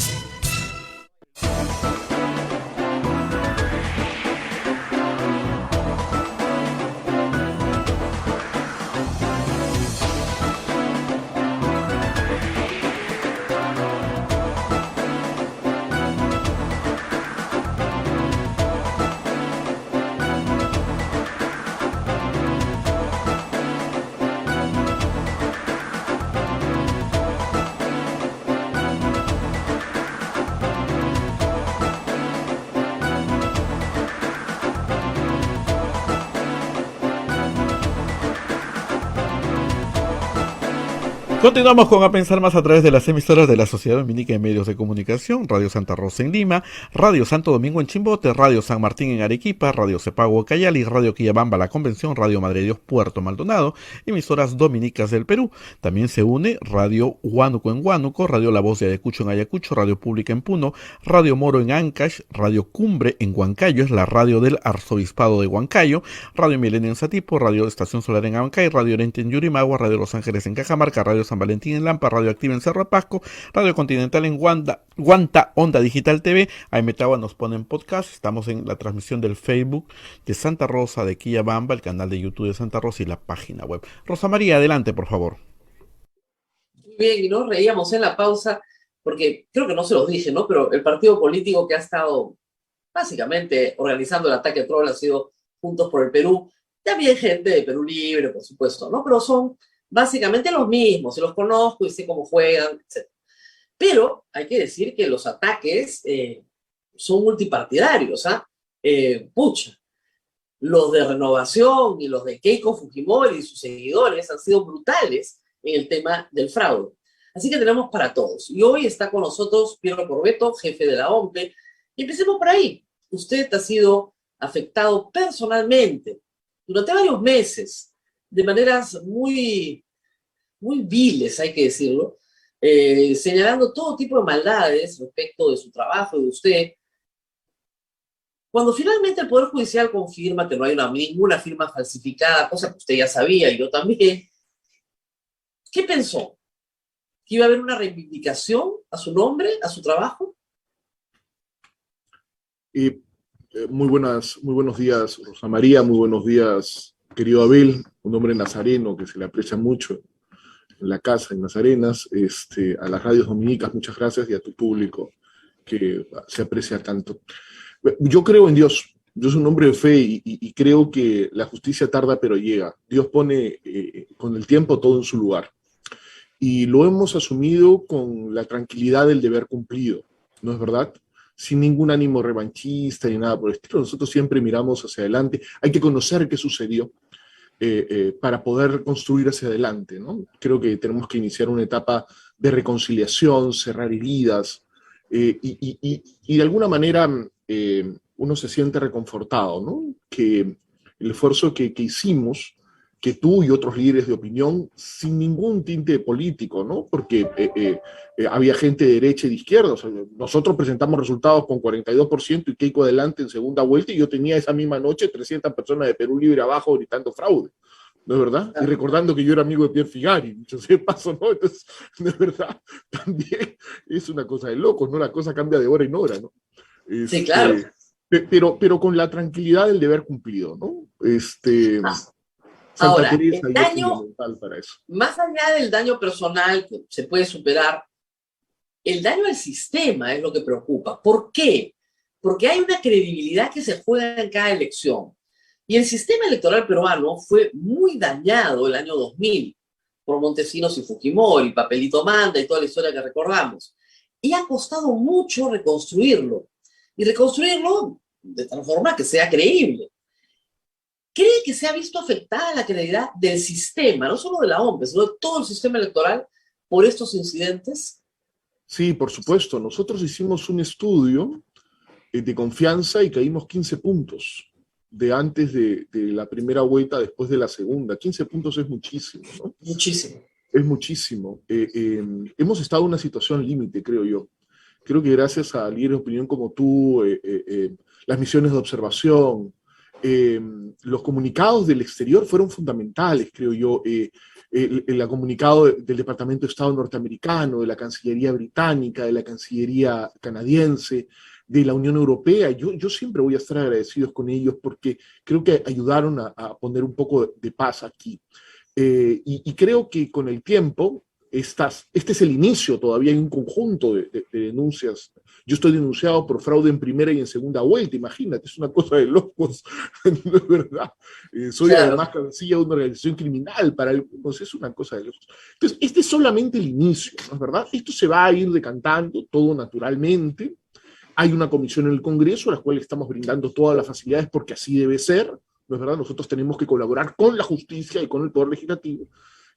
Continuamos con A Pensar Más a través de las emisoras de la Sociedad Dominica de Medios de Comunicación, Radio Santa Rosa en Lima, Radio Santo Domingo en Chimbote, Radio San Martín en Arequipa, Radio Cepago en Cayali, Radio Quillabamba La Convención, Radio Madre de Dios Puerto Maldonado, emisoras dominicas del Perú. También se une Radio Huánuco en Huánuco, Radio La Voz de Ayacucho en Ayacucho, Radio Pública en Puno, Radio Moro en Ancash, Radio Cumbre en Huancayo, es la radio del Arzobispado de Huancayo, Radio Milenio en Satipo, Radio Estación Solar en Abancay, Radio Oriente en Yurimagua, Radio Los Ángeles en Cajamarca, Radio San Valentín en Lampa, Radio Activa en Cerro Pasco, Radio Continental en Guanta, Onda Digital TV. Ahí Metagua nos pone en podcast. Estamos en la transmisión del Facebook de Santa Rosa, de Quillabamba, el canal de YouTube de Santa Rosa y la página web. Rosa María, adelante, por favor. Muy bien, y nos reíamos en la pausa, porque creo que no se los dije, ¿no? Pero el partido político que ha estado básicamente organizando el ataque a troll ha sido Juntos por el Perú. También gente de Perú Libre, por supuesto, ¿no? Pero son básicamente los mismos, se los conozco y sé cómo juegan, etc. Pero hay que decir que los ataques son multipartidarios, ¿ah? Pucha, los de Renovación y los de Keiko Fujimori y sus seguidores han sido brutales en el tema del fraude. Así que tenemos para todos. Y hoy está con nosotros Piero Corbeto, jefe de la OMPE. Y empecemos por ahí. Usted ha sido afectado personalmente durante varios meses, de maneras muy viles, hay que decirlo, señalando todo tipo de maldades respecto de su trabajo y de usted. Cuando finalmente el Poder Judicial confirma que no hay ninguna firma falsificada, cosa que usted ya sabía y yo también, ¿qué pensó? ¿Que iba a haber una reivindicación a su nombre, a su trabajo? Muy buenos días, Rosa María, muy buenos días, querido Abel, un hombre nazareno que se le aprecia mucho en la casa, en las arenas, a las radios dominicas, muchas gracias, y a tu público que se aprecia tanto. Yo creo en Dios, yo soy un hombre de fe y creo que la justicia tarda pero llega. Dios pone con el tiempo todo en su lugar. Y lo hemos asumido con la tranquilidad del deber cumplido, ¿no es verdad? Sin ningún ánimo revanchista ni nada por el estilo. Nosotros siempre miramos hacia adelante. Hay que conocer qué sucedió para poder construir hacia adelante, ¿no? Creo que tenemos que iniciar una etapa de reconciliación, cerrar heridas, y de alguna manera uno se siente reconfortado, ¿no? Que el esfuerzo que hicimos, que tú y otros líderes de opinión, sin ningún tinte político, ¿no? Porque había gente de derecha y de izquierda. O sea, nosotros presentamos resultados con 42% y Keiko adelante en segunda vuelta, y yo tenía esa misma noche 300 personas de Perú Libre abajo gritando fraude, ¿no es verdad? Y recordando que yo era amigo de Pierre Figari, dicho sea de paso, ¿no? Entonces, de verdad, también es una cosa de locos, ¿no? La cosa cambia de hora en hora, ¿no? Sí, claro. Pero con la tranquilidad del deber cumplido, ¿no? Ahora, Teresa, el daño, para eso. más allá del daño personal que se puede superar, el daño al sistema es lo que preocupa. ¿Por qué? Porque hay una credibilidad que se juega en cada elección. Y el sistema electoral peruano fue muy dañado el año 2000 por Montesinos y Fujimori, Papelito Manda y toda la historia que recordamos. Y ha costado mucho reconstruirlo. Y reconstruirlo de tal forma que sea creíble. ¿Cree que se ha visto afectada la credibilidad del sistema, no solo de la OMP, sino de todo el sistema electoral por estos incidentes? Sí, por supuesto. Nosotros hicimos un estudio de confianza y caímos 15 puntos de antes de la primera vuelta, después de la segunda. 15 puntos es muchísimo, ¿no? Muchísimo. Es muchísimo. Hemos estado en una situación límite, creo yo. Creo que gracias a líderes de opinión como tú, las misiones de observación, los comunicados del exterior fueron fundamentales, creo yo. El comunicado del Departamento de Estado norteamericano, de la Cancillería británica, de la Cancillería canadiense, de la Unión Europea, yo siempre voy a estar agradecidos con ellos porque creo que ayudaron a poner un poco de paz aquí. Y creo que con el tiempo, este es el inicio, todavía hay un conjunto de denuncias. Yo estoy denunciado por fraude en primera y en segunda vuelta, imagínate, es una cosa de locos, no es verdad. Soy claro. Además cabecilla de una organización criminal, para algunos es una cosa de locos. Entonces, este es solamente el inicio, ¿no es verdad? Esto se va a ir decantando todo naturalmente. Hay una comisión en el Congreso a la cual estamos brindando todas las facilidades porque así debe ser, ¿no es verdad? Nosotros tenemos que colaborar con la justicia y con el Poder Legislativo.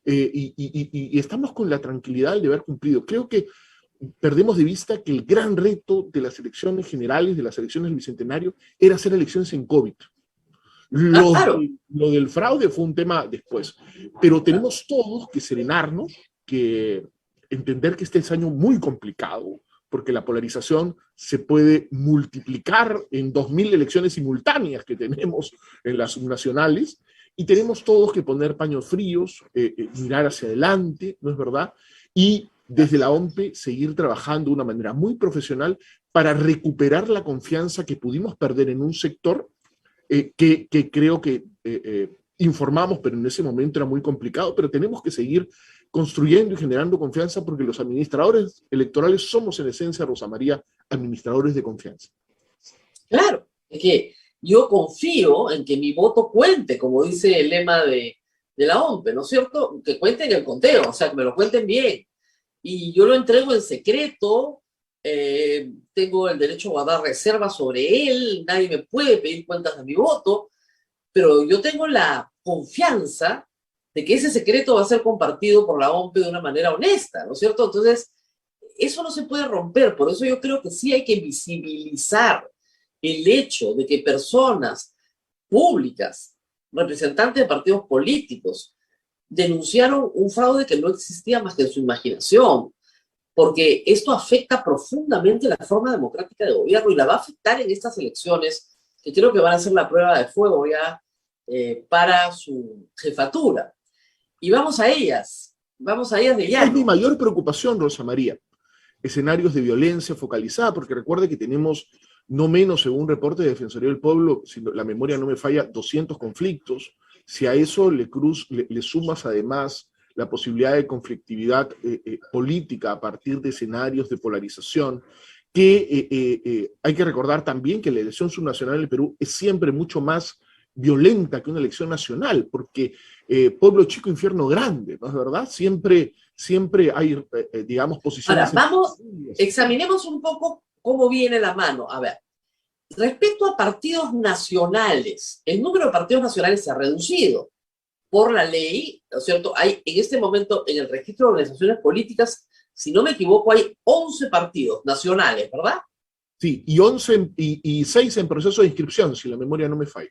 Y estamos con la tranquilidad de haber cumplido. Creo que perdemos de vista que el gran reto de las elecciones generales, de las elecciones del Bicentenario, era hacer elecciones en COVID. Claro. Lo del fraude fue un tema después. Pero tenemos todos que serenarnos, que entender que este es año muy complicado, porque la polarización se puede multiplicar en 2000 elecciones simultáneas que tenemos en las subnacionales, y tenemos todos que poner paños fríos, mirar hacia adelante, ¿no es verdad? Y desde la OMPE seguir trabajando de una manera muy profesional para recuperar la confianza que pudimos perder en un sector que creo que informamos, pero en ese momento era muy complicado, pero tenemos que seguir construyendo y generando confianza porque los administradores electorales somos en esencia, Rosa María, administradores de confianza. Claro, es que yo confío en que mi voto cuente, como dice el lema de la OMP, ¿no es cierto? Que cuenten el conteo, o sea, que me lo cuenten bien. Y yo lo entrego en secreto, tengo el derecho a dar reservas sobre él, nadie me puede pedir cuentas de mi voto, pero yo tengo la confianza de que ese secreto va a ser compartido por la OMP de una manera honesta, ¿no es cierto? Entonces, eso no se puede romper, por eso yo creo que sí hay que visibilizar el hecho de que personas públicas, representantes de partidos políticos, denunciaron un fraude que no existía más que en su imaginación, porque esto afecta profundamente la forma democrática de gobierno y la va a afectar en estas elecciones, que creo que van a ser la prueba de fuego ya para su jefatura. Y vamos a ellas de llano. Es mi mayor preocupación, Rosa María. Escenarios de violencia focalizada, porque recuerde que tenemos no menos, según un reporte de Defensoría del Pueblo, si la memoria no me falla, 200 conflictos. Si a eso le sumas además la posibilidad de conflictividad política a partir de escenarios de polarización, que hay que recordar también que la elección subnacional en el Perú es siempre mucho más violenta que una elección nacional, porque pueblo chico, infierno grande, ¿no es verdad? Siempre hay, digamos, posiciones... Ahora, examinemos un poco cómo viene la mano. A ver, respecto a partidos nacionales, el número de partidos nacionales se ha reducido por la ley, ¿no es cierto? Hay en este momento en el registro de organizaciones políticas, si no me equivoco, hay 11 partidos nacionales, ¿verdad? Sí, y 6 en proceso de inscripción, si la memoria no me falla.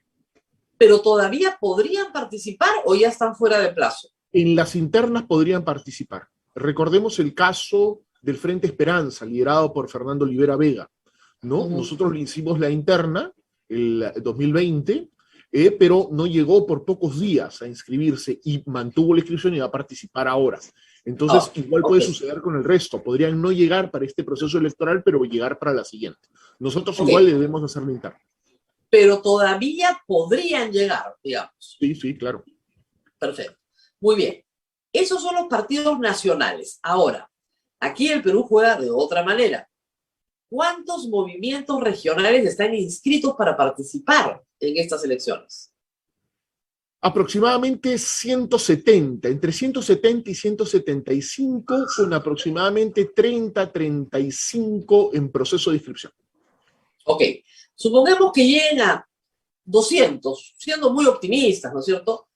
¿Pero todavía podrían participar o ya están fuera de plazo? En las internas podrían participar. Recordemos el caso del Frente Esperanza, liderado por Fernando Olivera Vega, ¿no? Nosotros le hicimos la interna el 2020, pero no llegó por pocos días a inscribirse y mantuvo la inscripción y va a participar ahora. Entonces, igual puede suceder con el resto. Podrían no llegar para este proceso electoral, pero llegar para la siguiente. Nosotros igual debemos hacer la interna. Pero todavía podrían llegar, digamos. Sí, claro. Perfecto. Muy bien. Esos son los partidos nacionales. Ahora, aquí el Perú juega de otra manera. ¿Cuántos movimientos regionales están inscritos para participar en estas elecciones? Aproximadamente 170, entre 170 y 175, con aproximadamente 30, 35 en proceso de inscripción. Ok. Supongamos que lleguen a 200, siendo muy optimistas, ¿no es cierto?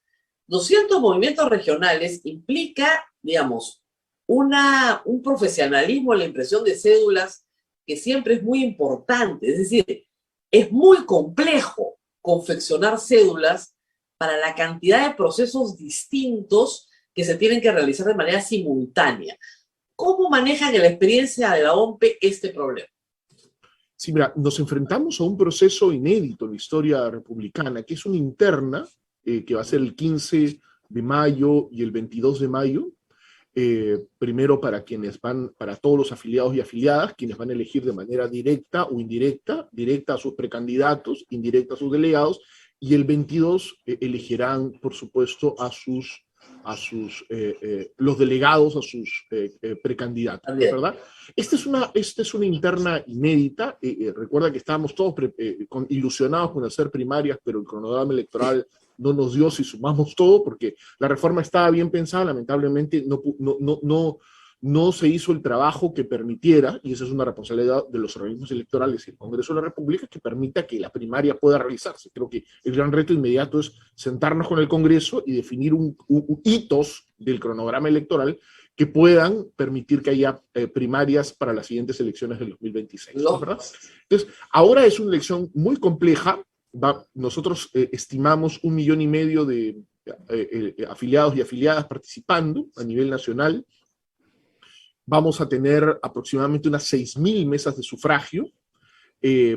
200 movimientos regionales implica, digamos, un profesionalismo en la impresión de cédulas que siempre es muy importante. Es decir, es muy complejo confeccionar cédulas para la cantidad de procesos distintos que se tienen que realizar de manera simultánea. ¿Cómo manejan en la experiencia de la OMPE este problema? Sí, mira, nos enfrentamos a un proceso inédito en la historia republicana, que es una interna, que va a ser el 15 de mayo y el 22 de mayo, primero para todos los afiliados y afiliadas, quienes van a elegir de manera directa o indirecta, directa a sus precandidatos, indirecta a sus delegados, y el 22 elegirán, por supuesto, los delegados a sus precandidatos, ¿verdad? Esta es una interna inédita. Recuerda que estábamos todos ilusionados con hacer primarias, pero el cronograma electoral no nos dio si sumamos todo, porque la reforma estaba bien pensada, lamentablemente no se hizo el trabajo que permitiera, y esa es una responsabilidad de los organismos electorales y el Congreso de la República, que permita que la primaria pueda realizarse. Creo que el gran reto inmediato es sentarnos con el Congreso y definir hitos del cronograma electoral que puedan permitir que haya primarias para las siguientes elecciones del 2026, ¿no? ¿Verdad? Entonces, ahora es una elección muy compleja. Nosotros estimamos 1,5 millones de afiliados y afiliadas participando a nivel nacional. Vamos a tener aproximadamente unas 6.000 mesas de sufragio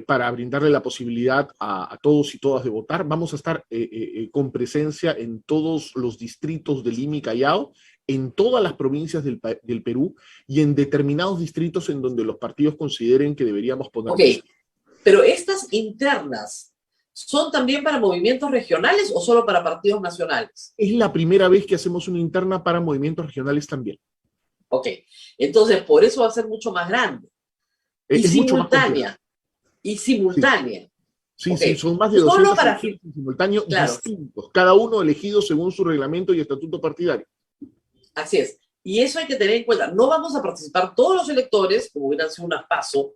para brindarle la posibilidad a todos y todas de votar. Vamos a estar con presencia en todos los distritos de Lima y Callao, en todas las provincias del Perú y en determinados distritos en donde los partidos consideren que deberíamos poner. Ok, pero estas internas, ¿son también para movimientos regionales o solo para partidos nacionales? Es la primera vez que hacemos una interna para movimientos regionales también. Ok, entonces por eso va a ser mucho más grande. Y simultánea. Y simultánea. Sí, okay. Sí, son más de 200 simultáneos distintos, cada uno elegido según su reglamento y estatuto partidario. Así es. Y eso hay que tener en cuenta. No vamos a participar todos los electores, como hubieran sido unas PASO,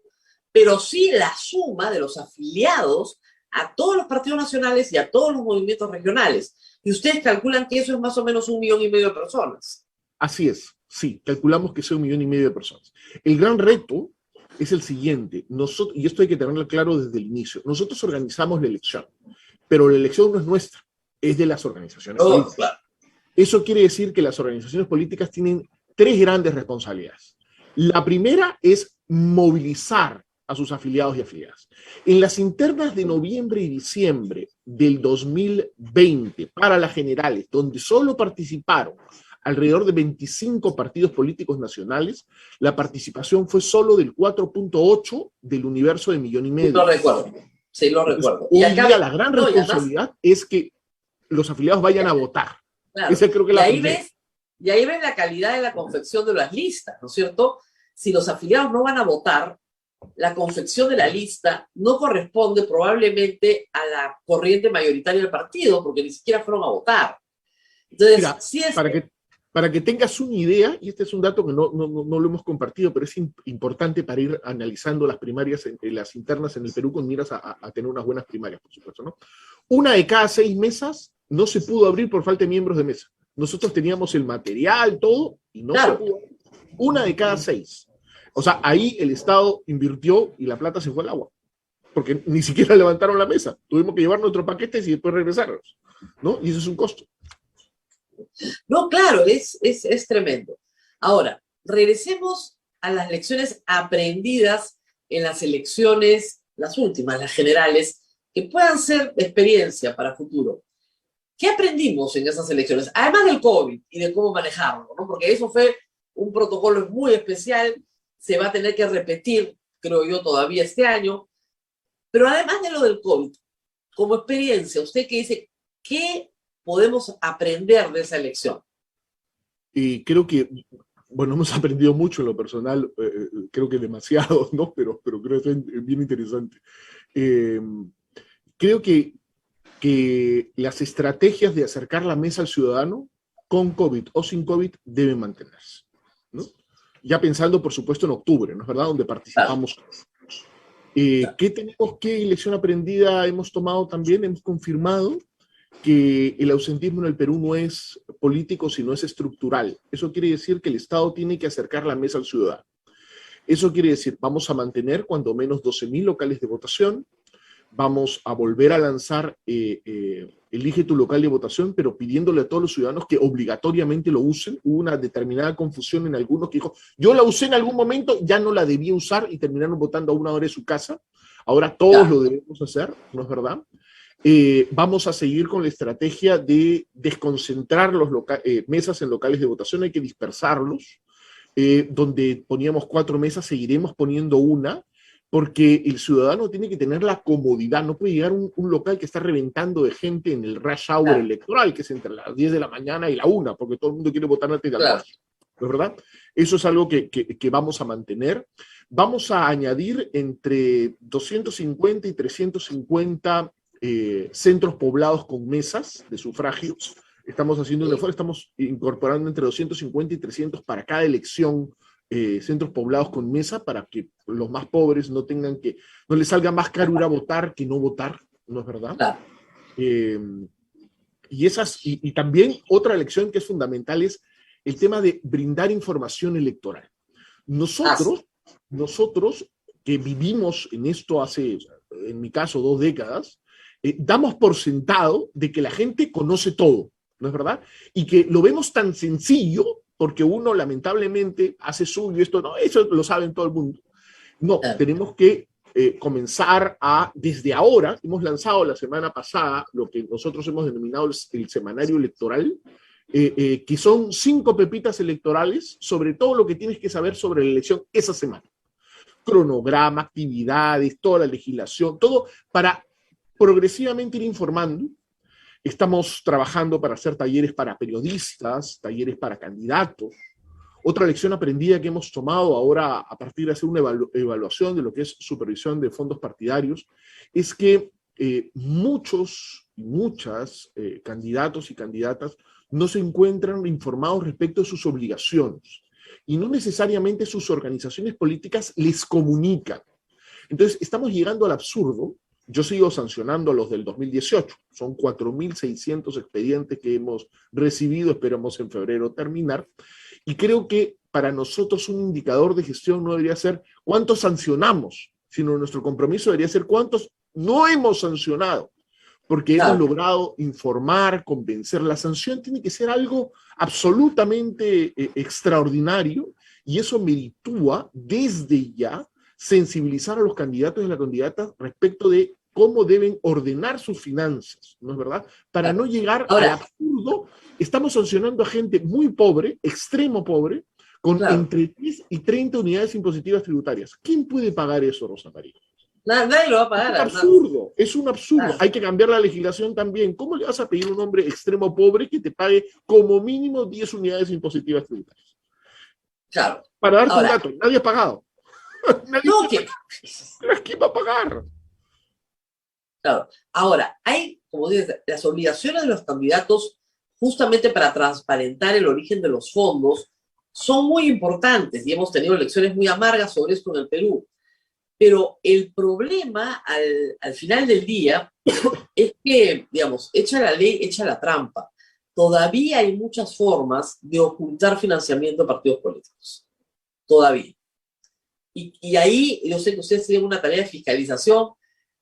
pero sí la suma de los afiliados a todos los partidos nacionales y a todos los movimientos regionales. Y ustedes calculan que eso es más o menos 1,5 millones de personas. Así es, sí, calculamos que sea 1,5 millones de personas. El gran reto es el siguiente, y esto hay que tenerlo claro desde el inicio. Nosotros organizamos la elección, pero la elección no es nuestra, es de las organizaciones políticas. Claro. Eso quiere decir que las organizaciones políticas tienen 3 grandes responsabilidades. La primera es movilizar a sus afiliados y afiliadas. En las internas de noviembre y diciembre del 2020 para las generales, donde solo participaron alrededor de 25 partidos políticos nacionales, la participación fue solo del 4.8 del universo de 1,5 millones. Lo recuerdo, sí, lo recuerdo. Hoy día la gran responsabilidad es que los afiliados vayan a votar. Claro. Esa creo que y ahí ves la calidad de la confección de las listas, ¿no es cierto? Si los afiliados no van a votar, la confección de la lista no corresponde probablemente a la corriente mayoritaria del partido, porque ni siquiera fueron a votar. Entonces, mira, sí es... para que tengas una idea, y este es un dato que no lo hemos compartido, pero es importante para ir analizando las primarias, las internas en el Perú con miras a tener unas buenas primarias, por supuesto, ¿no? 1 de cada 6 mesas no se pudo abrir por falta de miembros de mesa. Nosotros teníamos el material, todo, y no se pudo abrir. 1 de cada 6. O sea, ahí el Estado invirtió y la plata se fue al agua, porque ni siquiera levantaron la mesa. Tuvimos que llevar nuestros paquetes y después regresarlos, ¿no? Y eso es un costo. No, claro, es tremendo. Ahora, regresemos a las lecciones aprendidas en las elecciones, las últimas, las generales, que puedan ser de experiencia para futuro. ¿Qué aprendimos en esas elecciones? Además del COVID y de cómo manejarlo, ¿no? Porque eso fue un protocolo muy especial, se va a tener que repetir, creo yo, todavía este año. Pero además de lo del COVID, como experiencia, usted que dice, ¿qué podemos aprender de esa elección? Y creo que, bueno, hemos aprendido mucho en lo personal, creo que demasiado, ¿no? Pero creo que es bien interesante. Creo que las estrategias de acercar la mesa al ciudadano, con COVID o sin COVID, deben mantenerse, ¿no? Ya pensando, por supuesto, en octubre, ¿no es verdad? Donde participamos. Claro. ¿Qué lección aprendida hemos tomado también? Hemos confirmado que el ausentismo en el Perú no es político, sino es estructural. Eso quiere decir que el Estado tiene que acercar la mesa al ciudadano. Eso quiere decir, vamos a mantener cuando menos 12.000 locales de votación, vamos a volver a lanzar Elige tu local de votación, pero pidiéndole a todos los ciudadanos que obligatoriamente lo usen. Hubo una determinada confusión en algunos que dijo, yo la usé en algún momento, ya no la debía usar y terminaron votando a una hora de su casa. Ahora todos lo debemos hacer, ¿no es verdad? Vamos a seguir con la estrategia de desconcentrar los mesas en locales de votación, hay que dispersarlos. Donde poníamos 4 mesas, seguiremos poniendo una, porque el ciudadano tiene que tener la comodidad, no puede llegar un local que está reventando de gente en el rush hour electoral, que es entre las 10 de la mañana y la 1, porque todo el mundo quiere votar antes de almuerzo, ¿no es verdad? Eso es algo que vamos a mantener. Vamos a añadir entre 250 y 350 centros poblados con mesas de sufragios. Estamos haciendo un esfuerzo, estamos incorporando entre 250 y 300 para cada elección, centros poblados con mesa, para que los más pobres no tengan que, no les salga más caro ir a votar que no votar, ¿no es verdad? Claro. Y también otra elección que es fundamental es el tema de brindar información electoral. Nosotros que vivimos en esto hace, en mi caso, 2 décadas, damos por sentado de que la gente conoce todo, ¿no es verdad? Y que lo vemos tan sencillo, porque uno lamentablemente hace suyo esto, no, eso lo saben todo el mundo. No, tenemos que comenzar desde ahora, hemos lanzado la semana pasada lo que nosotros hemos denominado el semanario electoral, que son 5 pepitas electorales sobre todo lo que tienes que saber sobre la elección esa semana. Cronograma, actividades, toda la legislación, todo para progresivamente ir informando. Estamos trabajando para hacer talleres para periodistas, talleres para candidatos. Otra lección aprendida que hemos tomado ahora a partir de hacer una evaluación de lo que es supervisión de fondos partidarios es que muchas candidatos y candidatas no se encuentran informados respecto de sus obligaciones y no necesariamente sus organizaciones políticas les comunican. Entonces estamos llegando al absurdo. Yo sigo sancionando a los del 2018. Son 4.600 expedientes que hemos recibido, esperamos en febrero terminar. Y creo que para nosotros un indicador de gestión no debería ser cuántos sancionamos, sino nuestro compromiso debería ser cuántos no hemos sancionado, porque hemos logrado informar, convencer. La sanción tiene que ser algo absolutamente extraordinario y eso meritúa desde ya sensibilizar a los candidatos y a las candidatas respecto de cómo deben ordenar sus finanzas, ¿no es verdad? Para no llegar al absurdo. Estamos sancionando a gente muy pobre, extremo pobre, con entre 10 y 30 unidades impositivas tributarias. ¿Quién puede pagar eso, Rosa María? Nadie lo va a pagar. Es un absurdo, es un absurdo. Hay que cambiar la legislación también. ¿Cómo le vas a pedir a un hombre extremo pobre que te pague como mínimo 10 unidades impositivas tributarias? Claro. Para darte un dato, nadie ha pagado. ¿Quién va a pagar? Claro. Ahora, hay, como dices, las obligaciones de los candidatos justamente para transparentar el origen de los fondos son muy importantes y hemos tenido elecciones muy amargas sobre esto en el Perú. Pero el problema al final del día es que, digamos, hecha la ley, hecha la trampa. Todavía hay muchas formas de ocultar financiamiento a partidos políticos. Todavía. Y ahí, yo sé que ustedes tienen una tarea de fiscalización,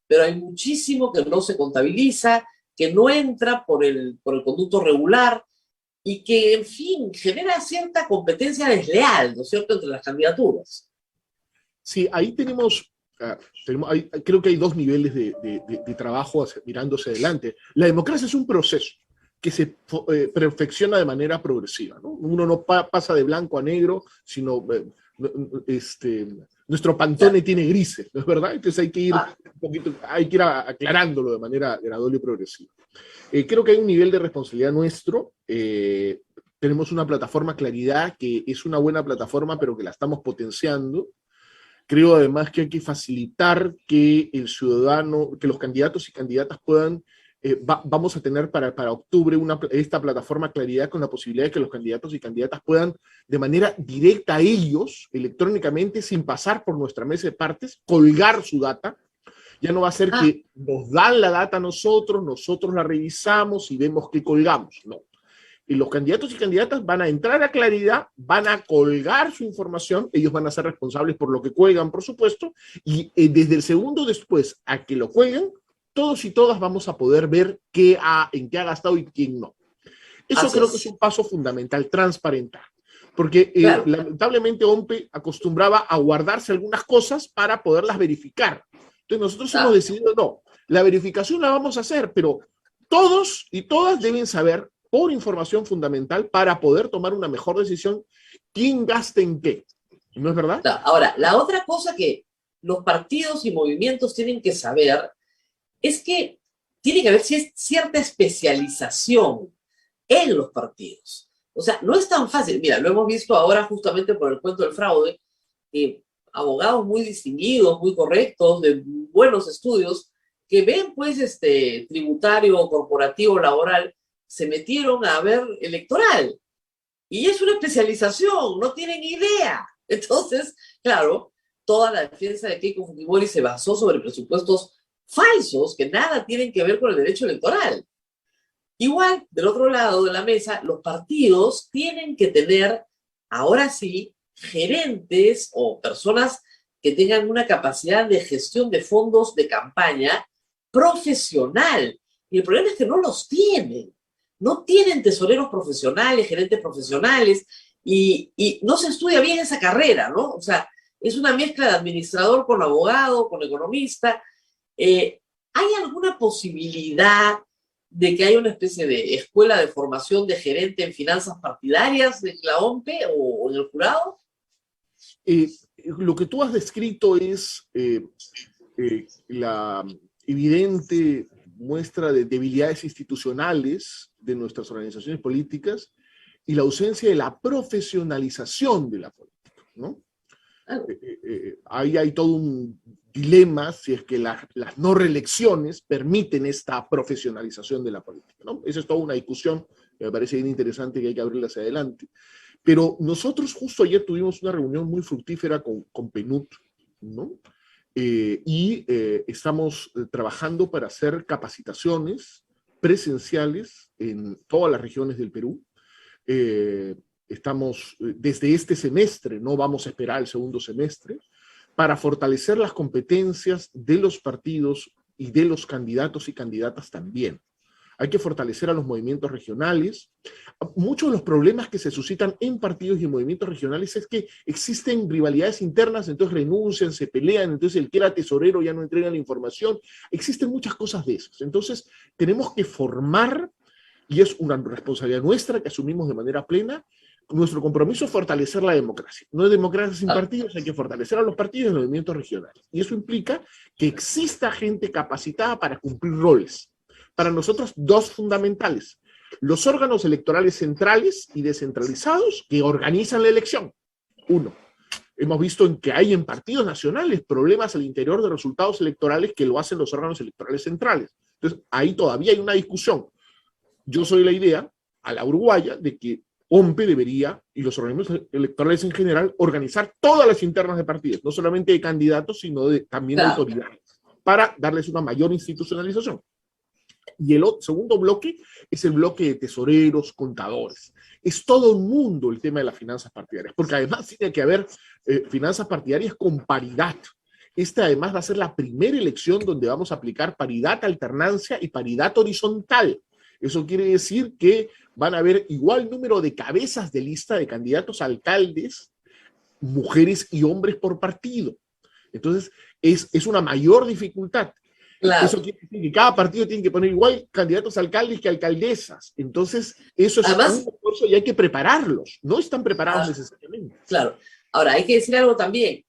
pero hay muchísimo que no se contabiliza, que no entra por el conducto regular y que, en fin, genera cierta competencia desleal, ¿no es cierto?, entre las candidaturas. Sí, ahí tenemos creo que hay 2 niveles de trabajo mirándose adelante. La democracia es un proceso que se perfecciona de manera progresiva, ¿no? Uno no pasa de blanco a negro, sino nuestro Pantone tiene grises, ¿no es verdad? Entonces hay que ir aclarándolo de manera gradual y progresiva. Creo que hay un nivel de responsabilidad nuestro. Tenemos una plataforma Claridad que es una buena plataforma, pero que la estamos potenciando. Creo además que hay que facilitar que el ciudadano, que los candidatos y candidatas puedan vamos a tener para octubre esta plataforma Claridad con la posibilidad de que los candidatos y candidatas puedan de manera directa a ellos, electrónicamente, sin pasar por nuestra mesa de partes, colgar su data. Ya no va a ser que nos dan la data a nosotros la revisamos y vemos que colgamos. No. Y los candidatos y candidatas van a entrar a Claridad, van a colgar su información, ellos van a ser responsables por lo que cuelgan, por supuesto, y desde el segundo después a que lo cuelgan, todos y todas vamos a poder ver en qué ha gastado y quién no. Eso creo que es un paso fundamental, transparentar. Porque claro, lamentablemente OMPE acostumbraba a guardarse algunas cosas para poderlas verificar. Entonces nosotros hemos decidido, no, la verificación la vamos a hacer, pero todos y todas deben saber por información fundamental para poder tomar una mejor decisión quién gasta en qué. ¿No es verdad? Ahora, la otra cosa que los partidos y movimientos tienen que saber es que tiene que haber cierta especialización en los partidos. O sea, no es tan fácil. Mira, lo hemos visto ahora justamente por el cuento del fraude, abogados muy distinguidos, muy correctos, de buenos estudios, que ven, pues, tributario, corporativo, laboral, se metieron a ver electoral. Y es una especialización, no tienen idea. Entonces, claro, toda la defensa de Keiko Fujimori se basó sobre presupuestos falsos que nada tienen que ver con el derecho electoral. Igual, del otro lado de la mesa, los partidos tienen que tener, ahora sí, gerentes o personas que tengan una capacidad de gestión de fondos de campaña profesional. Y el problema es que no los tienen. No tienen tesoreros profesionales, gerentes profesionales, y no se estudia bien esa carrera, ¿no? O sea, es una mezcla de administrador con abogado, con economista. ¿Hay alguna posibilidad de que haya una especie de escuela de formación de gerente en finanzas partidarias en la OMPE o en el jurado? Lo que tú has descrito es la evidente muestra de debilidades institucionales de nuestras organizaciones políticas y la ausencia de la profesionalización de la política, ¿no? Ahí hay todo un dilema si es que las no reelecciones permiten esta profesionalización de la política, ¿no? Esa es toda una discusión que me parece bien interesante que hay que abrirla hacia adelante. Pero nosotros justo ayer tuvimos una reunión muy fructífera con PNUD, ¿no? Estamos trabajando para hacer capacitaciones presenciales en todas las regiones del Perú. Estamos desde este semestre, no vamos a esperar el segundo semestre, para fortalecer las competencias de los partidos y de los candidatos y candidatas también. Hay que fortalecer a los movimientos regionales. Muchos de los problemas que se suscitan en partidos y en movimientos regionales es que existen rivalidades internas, entonces renuncian, se pelean, entonces el que era tesorero ya no entrega la información. Existen muchas cosas de esas. Entonces tenemos que formar, y es una responsabilidad nuestra que asumimos de manera plena. Nuestro compromiso es fortalecer la democracia. No hay democracia sin partidos, hay que fortalecer a los partidos y los movimientos regionales. Y eso implica que exista gente capacitada para cumplir roles. Para nosotros, dos fundamentales: los órganos electorales centrales y descentralizados que organizan la elección. Uno, hemos visto en que hay en partidos nacionales problemas al interior de resultados electorales que lo hacen los órganos electorales centrales. Entonces, ahí todavía hay una discusión. Yo soy la idea, a la uruguaya, de que OMPE debería, y los organismos electorales en general, organizar todas las internas de partidos, no solamente de candidatos, sino también de autoridades, para darles una mayor institucionalización. Y el segundo bloque es el bloque de tesoreros, contadores. Es todo un mundo el tema de las finanzas partidarias, porque además tiene que haber finanzas partidarias con paridad. Esta además va a ser la primera elección donde vamos a aplicar paridad, alternancia y paridad horizontal. Eso quiere decir que van a haber igual número de cabezas de lista de candidatos a alcaldes, mujeres y hombres por partido. Entonces, es una mayor dificultad. Claro. Eso quiere decir que cada partido tiene que poner igual candidatos a alcaldes que alcaldesas. Entonces, eso es un esfuerzo y hay que prepararlos. No están preparados necesariamente. Claro. Ahora, hay que decir algo también.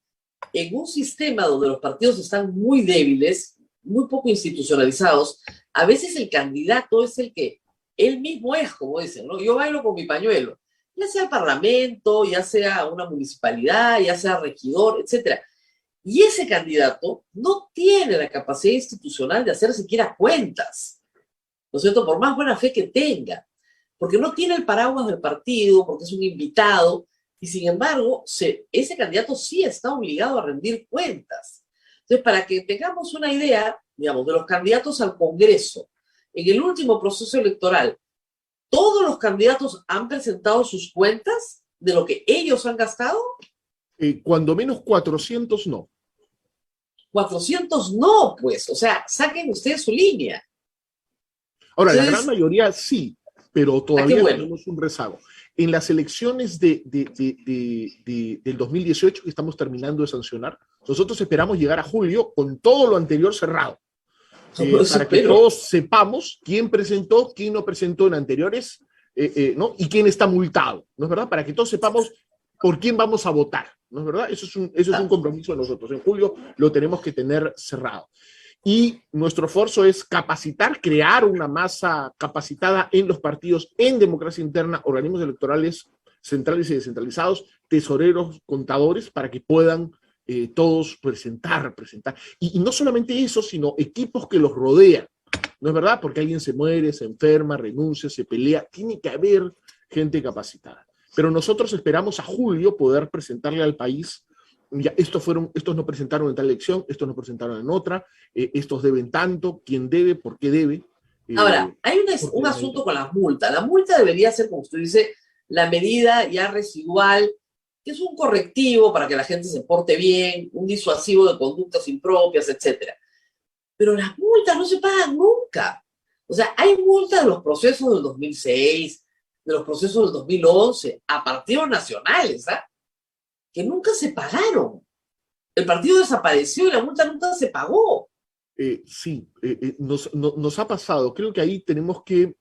En un sistema donde los partidos están muy débiles, muy poco institucionalizados, a veces el candidato es el que él mismo es, como dicen, ¿no? Yo bailo con mi pañuelo, ya sea parlamento, ya sea una municipalidad, ya sea regidor, etc. Y ese candidato no tiene la capacidad institucional de hacer siquiera cuentas. ¿no es cierto? Por más buena fe que tenga, porque no tiene el paraguas del partido, porque es un invitado, y sin embargo, ese candidato sí está obligado a rendir cuentas. Entonces, para que tengamos una idea, digamos, de los candidatos al Congreso, en el último proceso electoral, ¿todos los candidatos han presentado sus cuentas de lo que ellos han gastado? Cuando menos 400 no. 400 no, pues. O sea, saquen ustedes su línea. Ahora, Entonces, la gran mayoría sí, pero todavía bueno. tenemos un rezago. En las elecciones del 2018, que estamos terminando de sancionar, nosotros esperamos llegar a julio con todo lo anterior cerrado. Para que todos sepamos quién presentó, quién no presentó en anteriores, ¿no? Y quién está multado, ¿no es verdad? Para que todos sepamos por quién vamos a votar, ¿no es verdad? Eso es un compromiso de nosotros. En julio lo tenemos que tener cerrado. Y nuestro esfuerzo es capacitar, crear una masa capacitada en los partidos, en democracia interna, organismos electorales centrales y descentralizados, tesoreros, contadores, para que puedan todos presentar. Y no solamente eso, sino equipos que los rodean, ¿no es verdad? Porque alguien se muere, se enferma, renuncia, se pelea, tiene que haber gente capacitada. Pero nosotros esperamos a julio poder presentarle al país, ya, estos no presentaron en tal elección, estos no presentaron en otra, estos deben tanto, quién debe, por qué debe. Ahora, hay un asunto con las multas. La multa debería ser, como usted dice, la medida ya residual, que es un correctivo para que la gente se porte bien, un disuasivo de conductas impropias, etc. Pero las multas no se pagan nunca. O sea, hay multas de los procesos del 2006, de los procesos del 2011, a partidos nacionales, ¿ah? Que nunca se pagaron. El partido desapareció y la multa nunca se pagó. Sí, nos ha pasado. Creo que ahí tenemos que...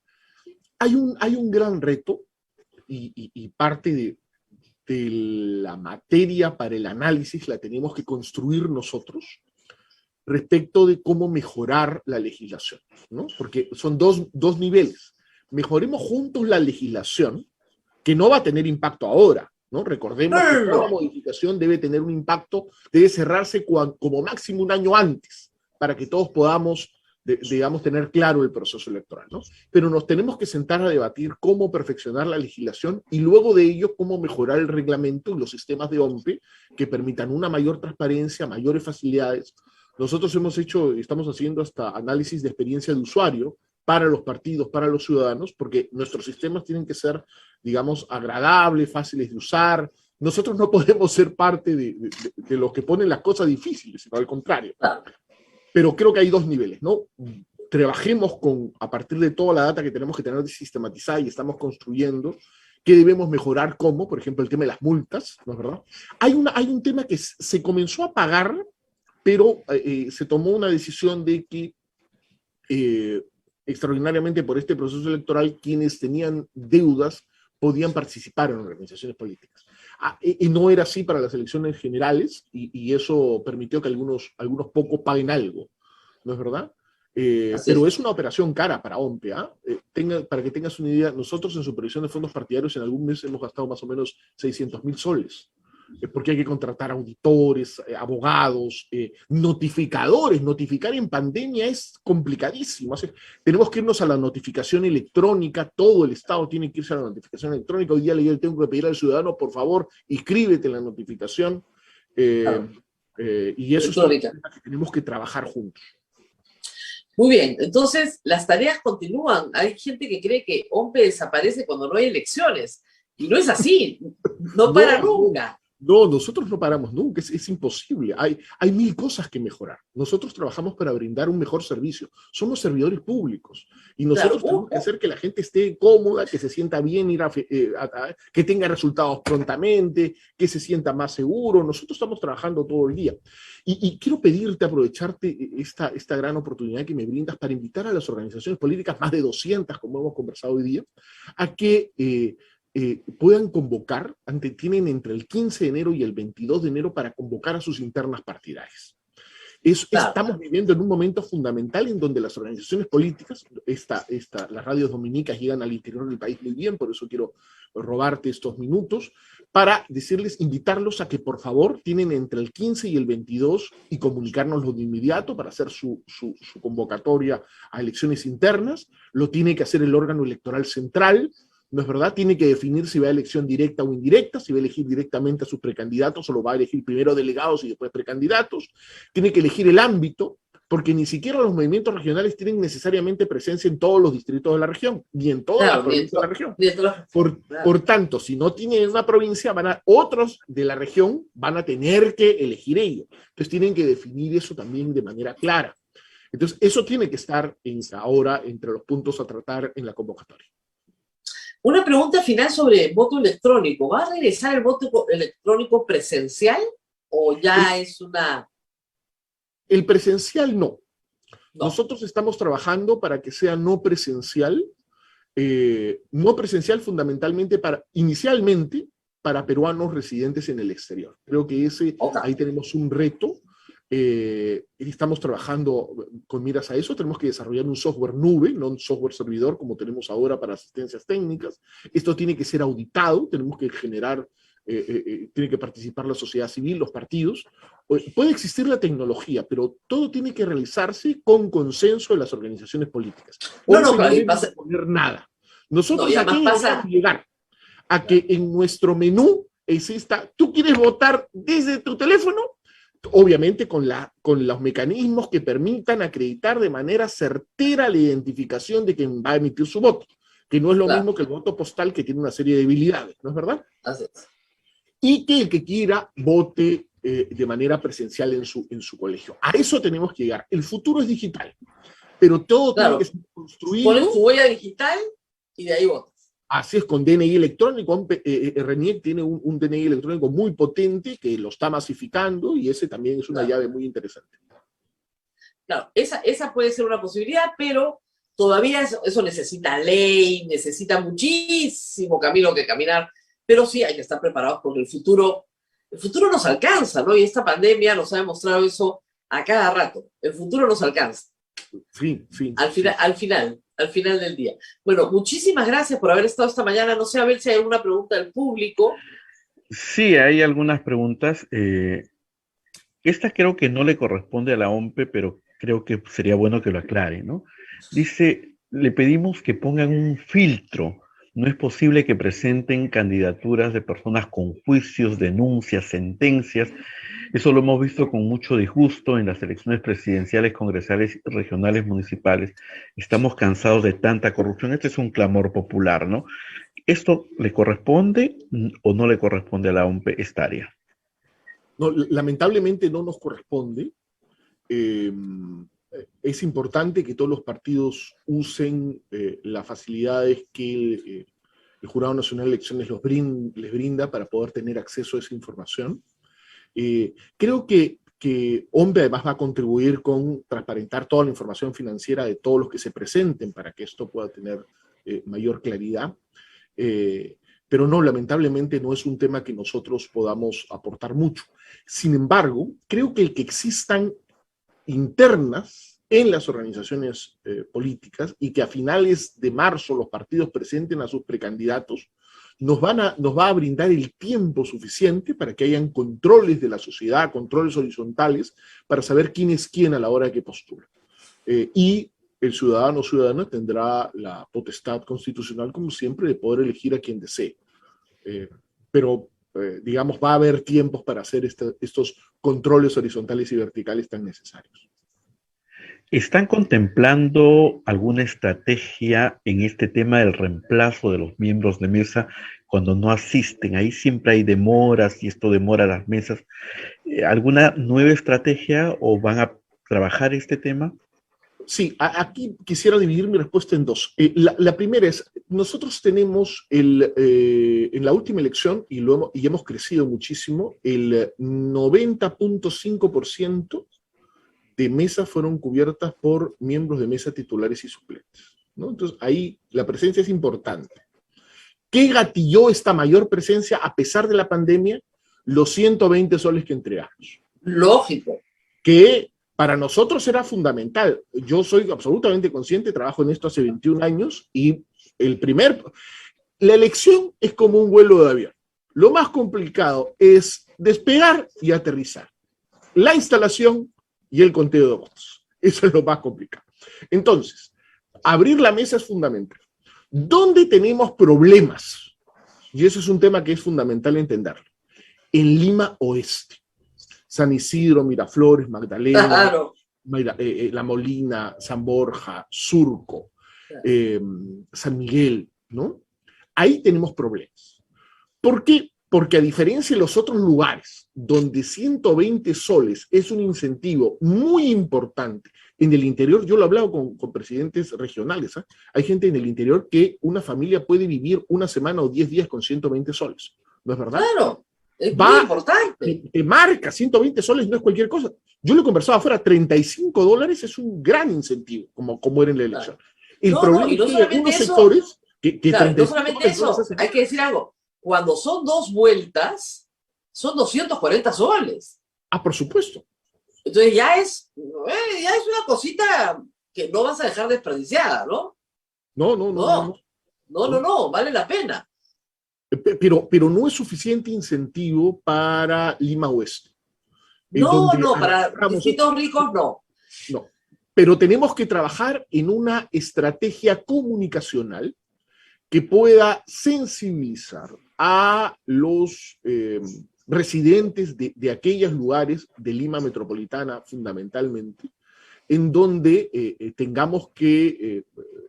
Hay un gran reto y parte de la materia para el análisis la tenemos que construir nosotros respecto de cómo mejorar la legislación, ¿no? Porque son dos niveles. Mejoremos juntos la legislación, que no va a tener impacto ahora, ¿no? Recordemos que toda modificación debe tener un impacto, debe cerrarse como máximo un año antes, para que todos podamos, digamos, tener claro el proceso electoral, ¿no? Pero nos tenemos que sentar a debatir cómo perfeccionar la legislación y luego de ello cómo mejorar el reglamento y los sistemas de OMPE que permitan una mayor transparencia, mayores facilidades. Nosotros estamos haciendo hasta análisis de experiencia de usuario para los partidos, para los ciudadanos, porque nuestros sistemas tienen que ser, digamos, agradables, fáciles de usar. Nosotros no podemos ser parte de los que ponen las cosas difíciles, sino al contrario. Pero creo que hay dos niveles, ¿no? Trabajemos a partir de toda la data que tenemos que tener sistematizada y estamos construyendo, qué debemos mejorar, cómo, por ejemplo, el tema de las multas, ¿no es verdad? Hay un tema que se comenzó a pagar, pero se tomó una decisión de que extraordinariamente por este proceso electoral quienes tenían deudas podían participar en organizaciones políticas. Y no era así para las elecciones generales y eso permitió que algunos pocos paguen algo, ¿no es verdad? Pero es una operación cara para OMPE. Para que tengas una idea, nosotros en supervisión de fondos partidarios en algún mes hemos gastado más o menos 600.000 soles. Porque hay que contratar auditores, abogados, notificadores. Notificar en pandemia es complicadísimo. Tenemos que irnos a la notificación electrónica, todo el Estado tiene que irse a la notificación electrónica. Hoy día yo tengo que pedir al ciudadano, por favor, inscríbete en la notificación. Y eso es un tema que tenemos que trabajar juntos. Muy bien, entonces las tareas continúan. Hay gente que cree que OMPE desaparece cuando no hay elecciones. Y no es así, no para nunca. No, nosotros no paramos nunca, es imposible. Hay mil cosas que mejorar. Nosotros trabajamos para brindar un mejor servicio. Somos servidores públicos y nosotros tenemos que hacer que la gente esté cómoda, que se sienta bien, que tenga resultados prontamente, que se sienta más seguro. Nosotros estamos trabajando todo el día. Y quiero pedirte, aprovecharte esta gran oportunidad que me brindas para invitar a las organizaciones políticas, más de 200, como hemos conversado hoy día, a que puedan convocar, tienen entre el 15 de enero y el 22 de enero para convocar a sus internas partidarias. Estamos viviendo en un momento fundamental en donde las organizaciones políticas, las radios dominicas llegan al interior del país muy bien, por eso quiero robarte estos minutos, para decirles, invitarlos a que por favor tienen entre el 15 y el 22 y comunicárnoslo de inmediato para hacer su convocatoria a elecciones internas. Lo tiene que hacer el órgano electoral central, ¿no es verdad? Tiene que definir si va a elección directa o indirecta, si va a elegir directamente a sus precandidatos o lo va a elegir primero delegados y después precandidatos. Tiene que elegir el ámbito, porque ni siquiera los movimientos regionales tienen necesariamente presencia en todos los distritos de la región, ni en todas las provincias de la región. Por tanto, si no tienen una provincia, otros de la región van a tener que elegir ellos. Entonces tienen que definir eso también de manera clara. Entonces eso tiene que estar ahora entre los puntos a tratar en la convocatoria. Una pregunta final sobre voto electrónico. ¿Va a regresar el voto electrónico presencial o ya es una...? El presencial no. No. Nosotros estamos trabajando para que sea no presencial fundamentalmente inicialmente para peruanos residentes en el exterior. Creo que ahí tenemos un reto. Estamos trabajando con miras a eso. Tenemos que desarrollar un software nube, no un software servidor como tenemos ahora para asistencias técnicas. Esto tiene que ser auditado, tenemos que generar, tiene que participar la sociedad civil, los partidos. Puede existir la tecnología, pero todo tiene que realizarse con consenso de las organizaciones políticas. No podemos poner nada. Nosotros aquí vamos a llegar a que en nuestro menú exista, ¿tú quieres votar desde tu teléfono? Obviamente con los mecanismos que permitan acreditar de manera certera la identificación de quien va a emitir su voto, que no es lo mismo que el voto postal, que tiene una serie de debilidades, ¿no es verdad? Así es. Y que el que quiera vote de manera presencial en su colegio. A eso tenemos que llegar. El futuro es digital, pero todo tiene que ser construido. Pones tu huella digital y de ahí votas. Así es, con DNI electrónico. RENIEC tiene un DNI electrónico muy potente que lo está masificando y ese también es una llave muy interesante. Claro, esa puede ser una posibilidad, pero todavía eso necesita ley, necesita muchísimo camino que caminar, pero sí hay que estar preparados porque el futuro nos alcanza, ¿no? Y esta pandemia nos ha demostrado eso a cada rato. El futuro nos alcanza. Sí. Al final del día. Bueno, muchísimas gracias por haber estado esta mañana. No sé, a ver si hay alguna pregunta del público. Sí, hay algunas preguntas. Esta creo que no le corresponde a la OMPE, pero creo que sería bueno que lo aclare, ¿no? Dice, le pedimos que pongan un filtro. No es posible que presenten candidaturas de personas con juicios, denuncias, sentencias. Eso lo hemos visto con mucho disgusto en las elecciones presidenciales, congresales, regionales, municipales. Estamos cansados de tanta corrupción. Este es un clamor popular, ¿no? ¿Esto le corresponde o no le corresponde a la OMPE esta área? No, lamentablemente no nos corresponde. Es importante que todos los partidos usen las facilidades que el Jurado Nacional de Elecciones les brinda para poder tener acceso a esa información. Creo que OMPE además va a contribuir con transparentar toda la información financiera de todos los que se presenten para que esto pueda tener mayor claridad. Pero no, lamentablemente no es un tema que nosotros podamos aportar mucho. Sin embargo, creo que el que existan internas en las organizaciones políticas y que a finales de marzo los partidos presenten a sus precandidatos, nos va a brindar el tiempo suficiente para que hayan controles de la sociedad, controles horizontales, para saber quién es quién a la hora de que postula. Y el ciudadano o ciudadana tendrá la potestad constitucional, como siempre, de poder elegir a quien desee. Pero, digamos, va a haber tiempos para hacer estos controles horizontales y verticales tan necesarios. ¿Están contemplando alguna estrategia en este tema del reemplazo de los miembros de mesa cuando no asisten? Ahí siempre hay demoras y esto demora las mesas. ¿Alguna nueva estrategia o van a trabajar este tema? Sí, aquí quisiera dividir mi respuesta en dos. La primera es, nosotros tenemos en la última elección, y hemos crecido muchísimo, el 90.5% de mesas fueron cubiertas por miembros de mesa titulares y suplentes, ¿no? Entonces ahí la presencia es importante. ¿Qué gatilló esta mayor presencia a pesar de la pandemia? Los 120 soles que entregamos. Lógico. Que para nosotros era fundamental. Yo soy absolutamente consciente, trabajo en esto hace 21 años y la elección es como un vuelo de avión. Lo más complicado es despegar y aterrizar. La instalación y el conteo de votos. Eso es lo más complicado. Entonces, abrir la mesa es fundamental. ¿Dónde tenemos problemas? Y eso es un tema que es fundamental entenderlo. En Lima Oeste. San Isidro, Miraflores, Magdalena, Claro. La Molina, San Borja, Surco, San Miguel, ¿no? Ahí tenemos problemas. ¿Por qué? Porque a diferencia de los otros lugares, donde 120 soles es un incentivo muy importante, en el interior, yo lo he hablado con presidentes regionales, ¿eh? Hay gente en el interior que una familia puede vivir una semana o 10 días con 120 soles, ¿no es verdad? Claro, es muy importante. Te marca 120 soles, no es cualquier cosa. Yo lo he conversado afuera, $35 es un gran incentivo, como era en la elección. El No, problema y no es que hay solamente algunos eso, sectores que claro, no 35 solamente eso, soles hacen hay que decir algo. Cuando son 2 vueltas, son 240 soles. Ah, por supuesto. Entonces ya es una cosita que no vas a dejar desperdiciada, ¿no? No, vale la pena. Pero no es suficiente incentivo para Lima Oeste. No, para distritos ricos no. No, pero tenemos que trabajar en una estrategia comunicacional que pueda sensibilizar a los residentes de aquellos lugares de Lima metropolitana fundamentalmente, en donde tengamos que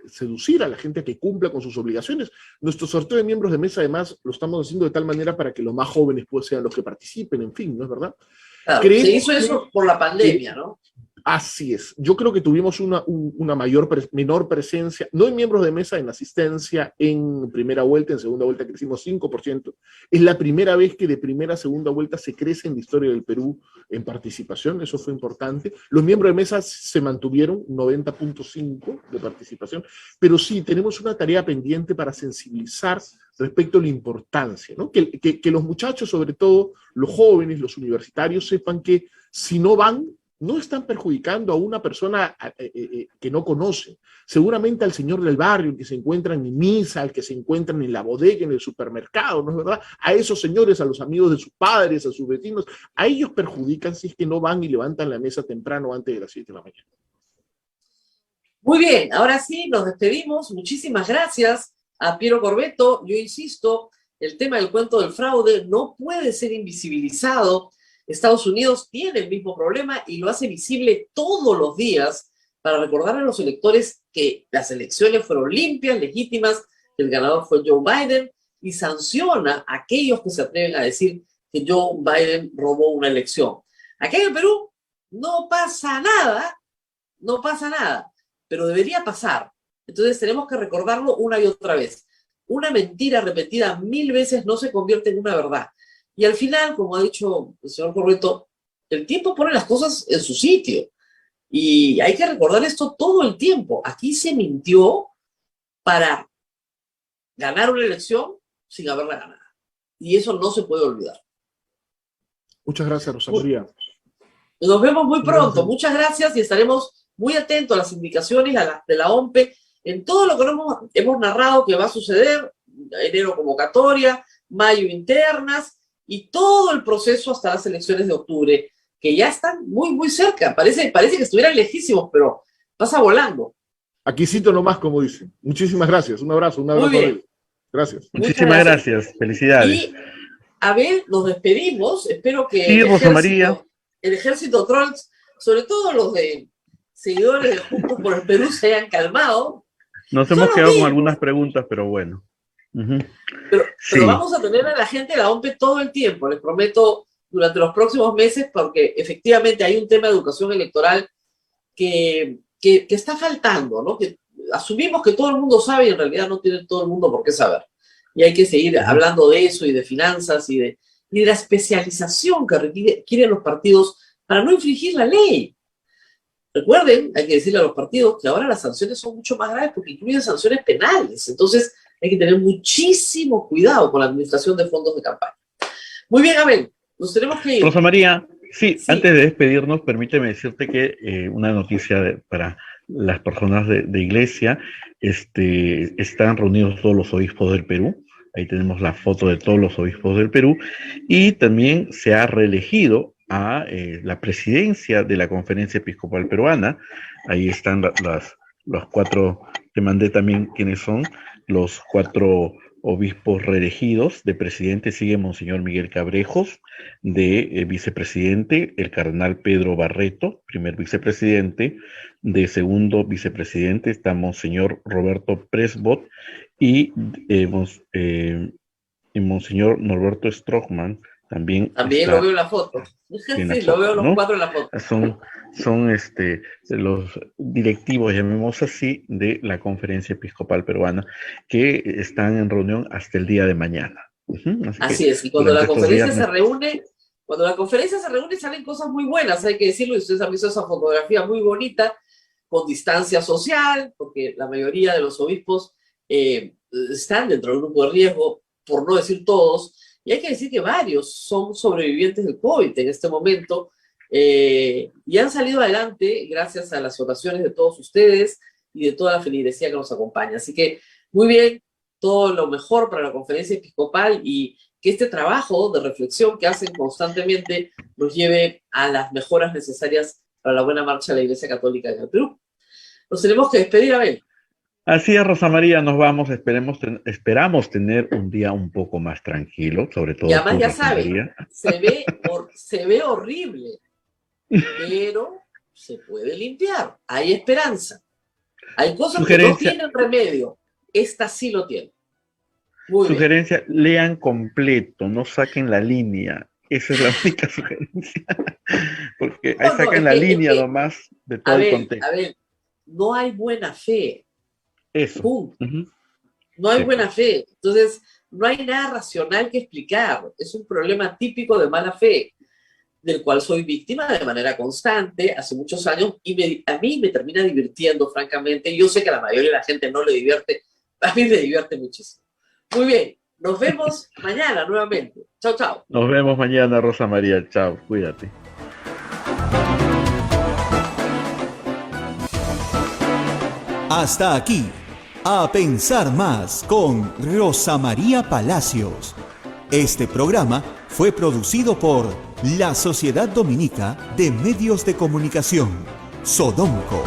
seducir a la gente a que cumpla con sus obligaciones. Nuestro sorteo de miembros de mesa, además, lo estamos haciendo de tal manera para que los más jóvenes pues, sean los que participen, en fin, ¿no es verdad? Claro, se hizo eso por la pandemia, ¿no? Así es. Yo creo que tuvimos una menor presencia, no en miembros de mesa, en asistencia en primera vuelta, en segunda vuelta crecimos 5%. Es la primera vez que de primera a segunda vuelta se crece en la historia del Perú en participación, eso fue importante. Los miembros de mesa se mantuvieron 90.5 de participación, pero sí, tenemos una tarea pendiente para sensibilizar respecto a la importancia, ¿no? Que los muchachos, sobre todo los jóvenes, los universitarios, sepan que si no van, no están perjudicando a una persona que no conocen. Seguramente al señor del barrio, el que se encuentran en misa, al que se encuentran en la bodega, en el supermercado, ¿no es verdad? A esos señores, a los amigos de sus padres, a sus vecinos, a ellos perjudican si es que no van y levantan la mesa temprano antes de las 7 de la mañana. Muy bien, ahora sí, nos despedimos. Muchísimas gracias a Piero Corvetto. Yo insisto, el tema del cuento del fraude no puede ser invisibilizado. Estados Unidos tiene el mismo problema y lo hace visible todos los días para recordar a los electores que las elecciones fueron limpias, legítimas, que el ganador fue Joe Biden, y sanciona a aquellos que se atreven a decir que Joe Biden robó una elección. Aquí en el Perú no pasa nada, pero debería pasar. Entonces tenemos que recordarlo una y otra vez. Una mentira repetida 1000 veces no se convierte en una verdad. Y al final, como ha dicho el señor Corvetto, el tiempo pone las cosas en su sitio. Y hay que recordar esto todo el tiempo. Aquí se mintió para ganar una elección sin haberla ganado. Y eso no se puede olvidar. Muchas gracias, Rosa María. Nos vemos muy pronto. Muchas gracias y estaremos muy atentos a las indicaciones de la OMPE en todo lo que hemos narrado que va a suceder. Enero convocatoria, mayo internas, y todo el proceso hasta las elecciones de octubre, que ya están muy, muy cerca. Parece que estuvieran lejísimos, pero pasa volando. Aquí cito nomás, como dicen. Muchísimas gracias. Un abrazo a él. Gracias. Muchísimas gracias. Felicidades. Y, Abel, nos despedimos. Espero que sí, Rosa María. El ejército trolls, sobre todo los de seguidores de Juntos por el Perú, se hayan calmado. Nos hemos quedado con algunas preguntas, pero bueno. Pero vamos a tener a la gente de la OMPE todo el tiempo, les prometo, durante los próximos meses, porque efectivamente hay un tema de educación electoral que está faltando, ¿no? Que asumimos que todo el mundo sabe y en realidad no tiene todo el mundo por qué saber. Y hay que seguir hablando de eso y de finanzas y de la especialización que requieren los partidos para no infringir la ley. Recuerden, hay que decirle a los partidos que ahora las sanciones son mucho más graves porque incluyen sanciones penales. Entonces, hay que tener muchísimo cuidado con la administración de fondos de campaña. Muy bien, Abel, nos tenemos que ir. Rosa María, sí. Antes de despedirnos, permíteme decirte que una noticia para las personas de iglesia, están reunidos todos los obispos del Perú Ahí tenemos la foto de todos los obispos del Perú. Y también se ha reelegido a la presidencia de la Conferencia Episcopal Peruana. Ahí están los 4, te mandé también quiénes son, los 4 obispos reelegidos. De presidente sigue Monseñor Miguel Cabrejos, de vicepresidente el cardenal Pedro Barreto, primer vicepresidente. De segundo vicepresidente está Monseñor Roberto Presbot y Monseñor Norberto Strockman. También lo veo en la foto. Sí, lo veo los 4 en la foto. Son los directivos, llamemos así, de la Conferencia Episcopal Peruana, que están en reunión hasta el día de mañana. Así es, y cuando la conferencia se reúne, salen cosas muy buenas, hay que decirlo, y ustedes han visto esa fotografía muy bonita, con distancia social, porque la mayoría de los obispos están dentro del grupo de riesgo, por no decir todos. Y hay que decir que varios son sobrevivientes del COVID en este momento y han salido adelante gracias a las oraciones de todos ustedes y de toda la feligresía que nos acompaña. Así que muy bien, todo lo mejor para la Conferencia Episcopal y que este trabajo de reflexión que hacen constantemente nos lleve a las mejoras necesarias para la buena marcha de la Iglesia Católica en el Perú. Nos tenemos que despedir, Abel. Así es, Rosa María, nos vamos, esperamos tener un día un poco más tranquilo, sobre todo. Y además ya saben, se ve horrible, pero se puede limpiar, hay esperanza. Hay cosas que no tienen remedio, esta sí lo tiene. Sugerencia, lean completo, no saquen la línea. Esa es la única sugerencia. Porque ahí sacan la línea nomás de todo el contexto. A ver, no hay buena fe. Eso. No hay buena fe. Entonces, no hay nada racional que explicar. Es un problema típico de mala fe, del cual soy víctima de manera constante hace muchos años y a mí me termina divirtiendo, francamente. Yo sé que a la mayoría de la gente no le divierte, a mí me divierte muchísimo. Muy bien, nos vemos mañana nuevamente. Chao, chao. Nos vemos mañana, Rosa María. Chao, cuídate. Hasta aquí, A Pensar Más con Rosa María Palacios. Este programa fue producido por la Sociedad Dominica de Medios de Comunicación, Sodomco.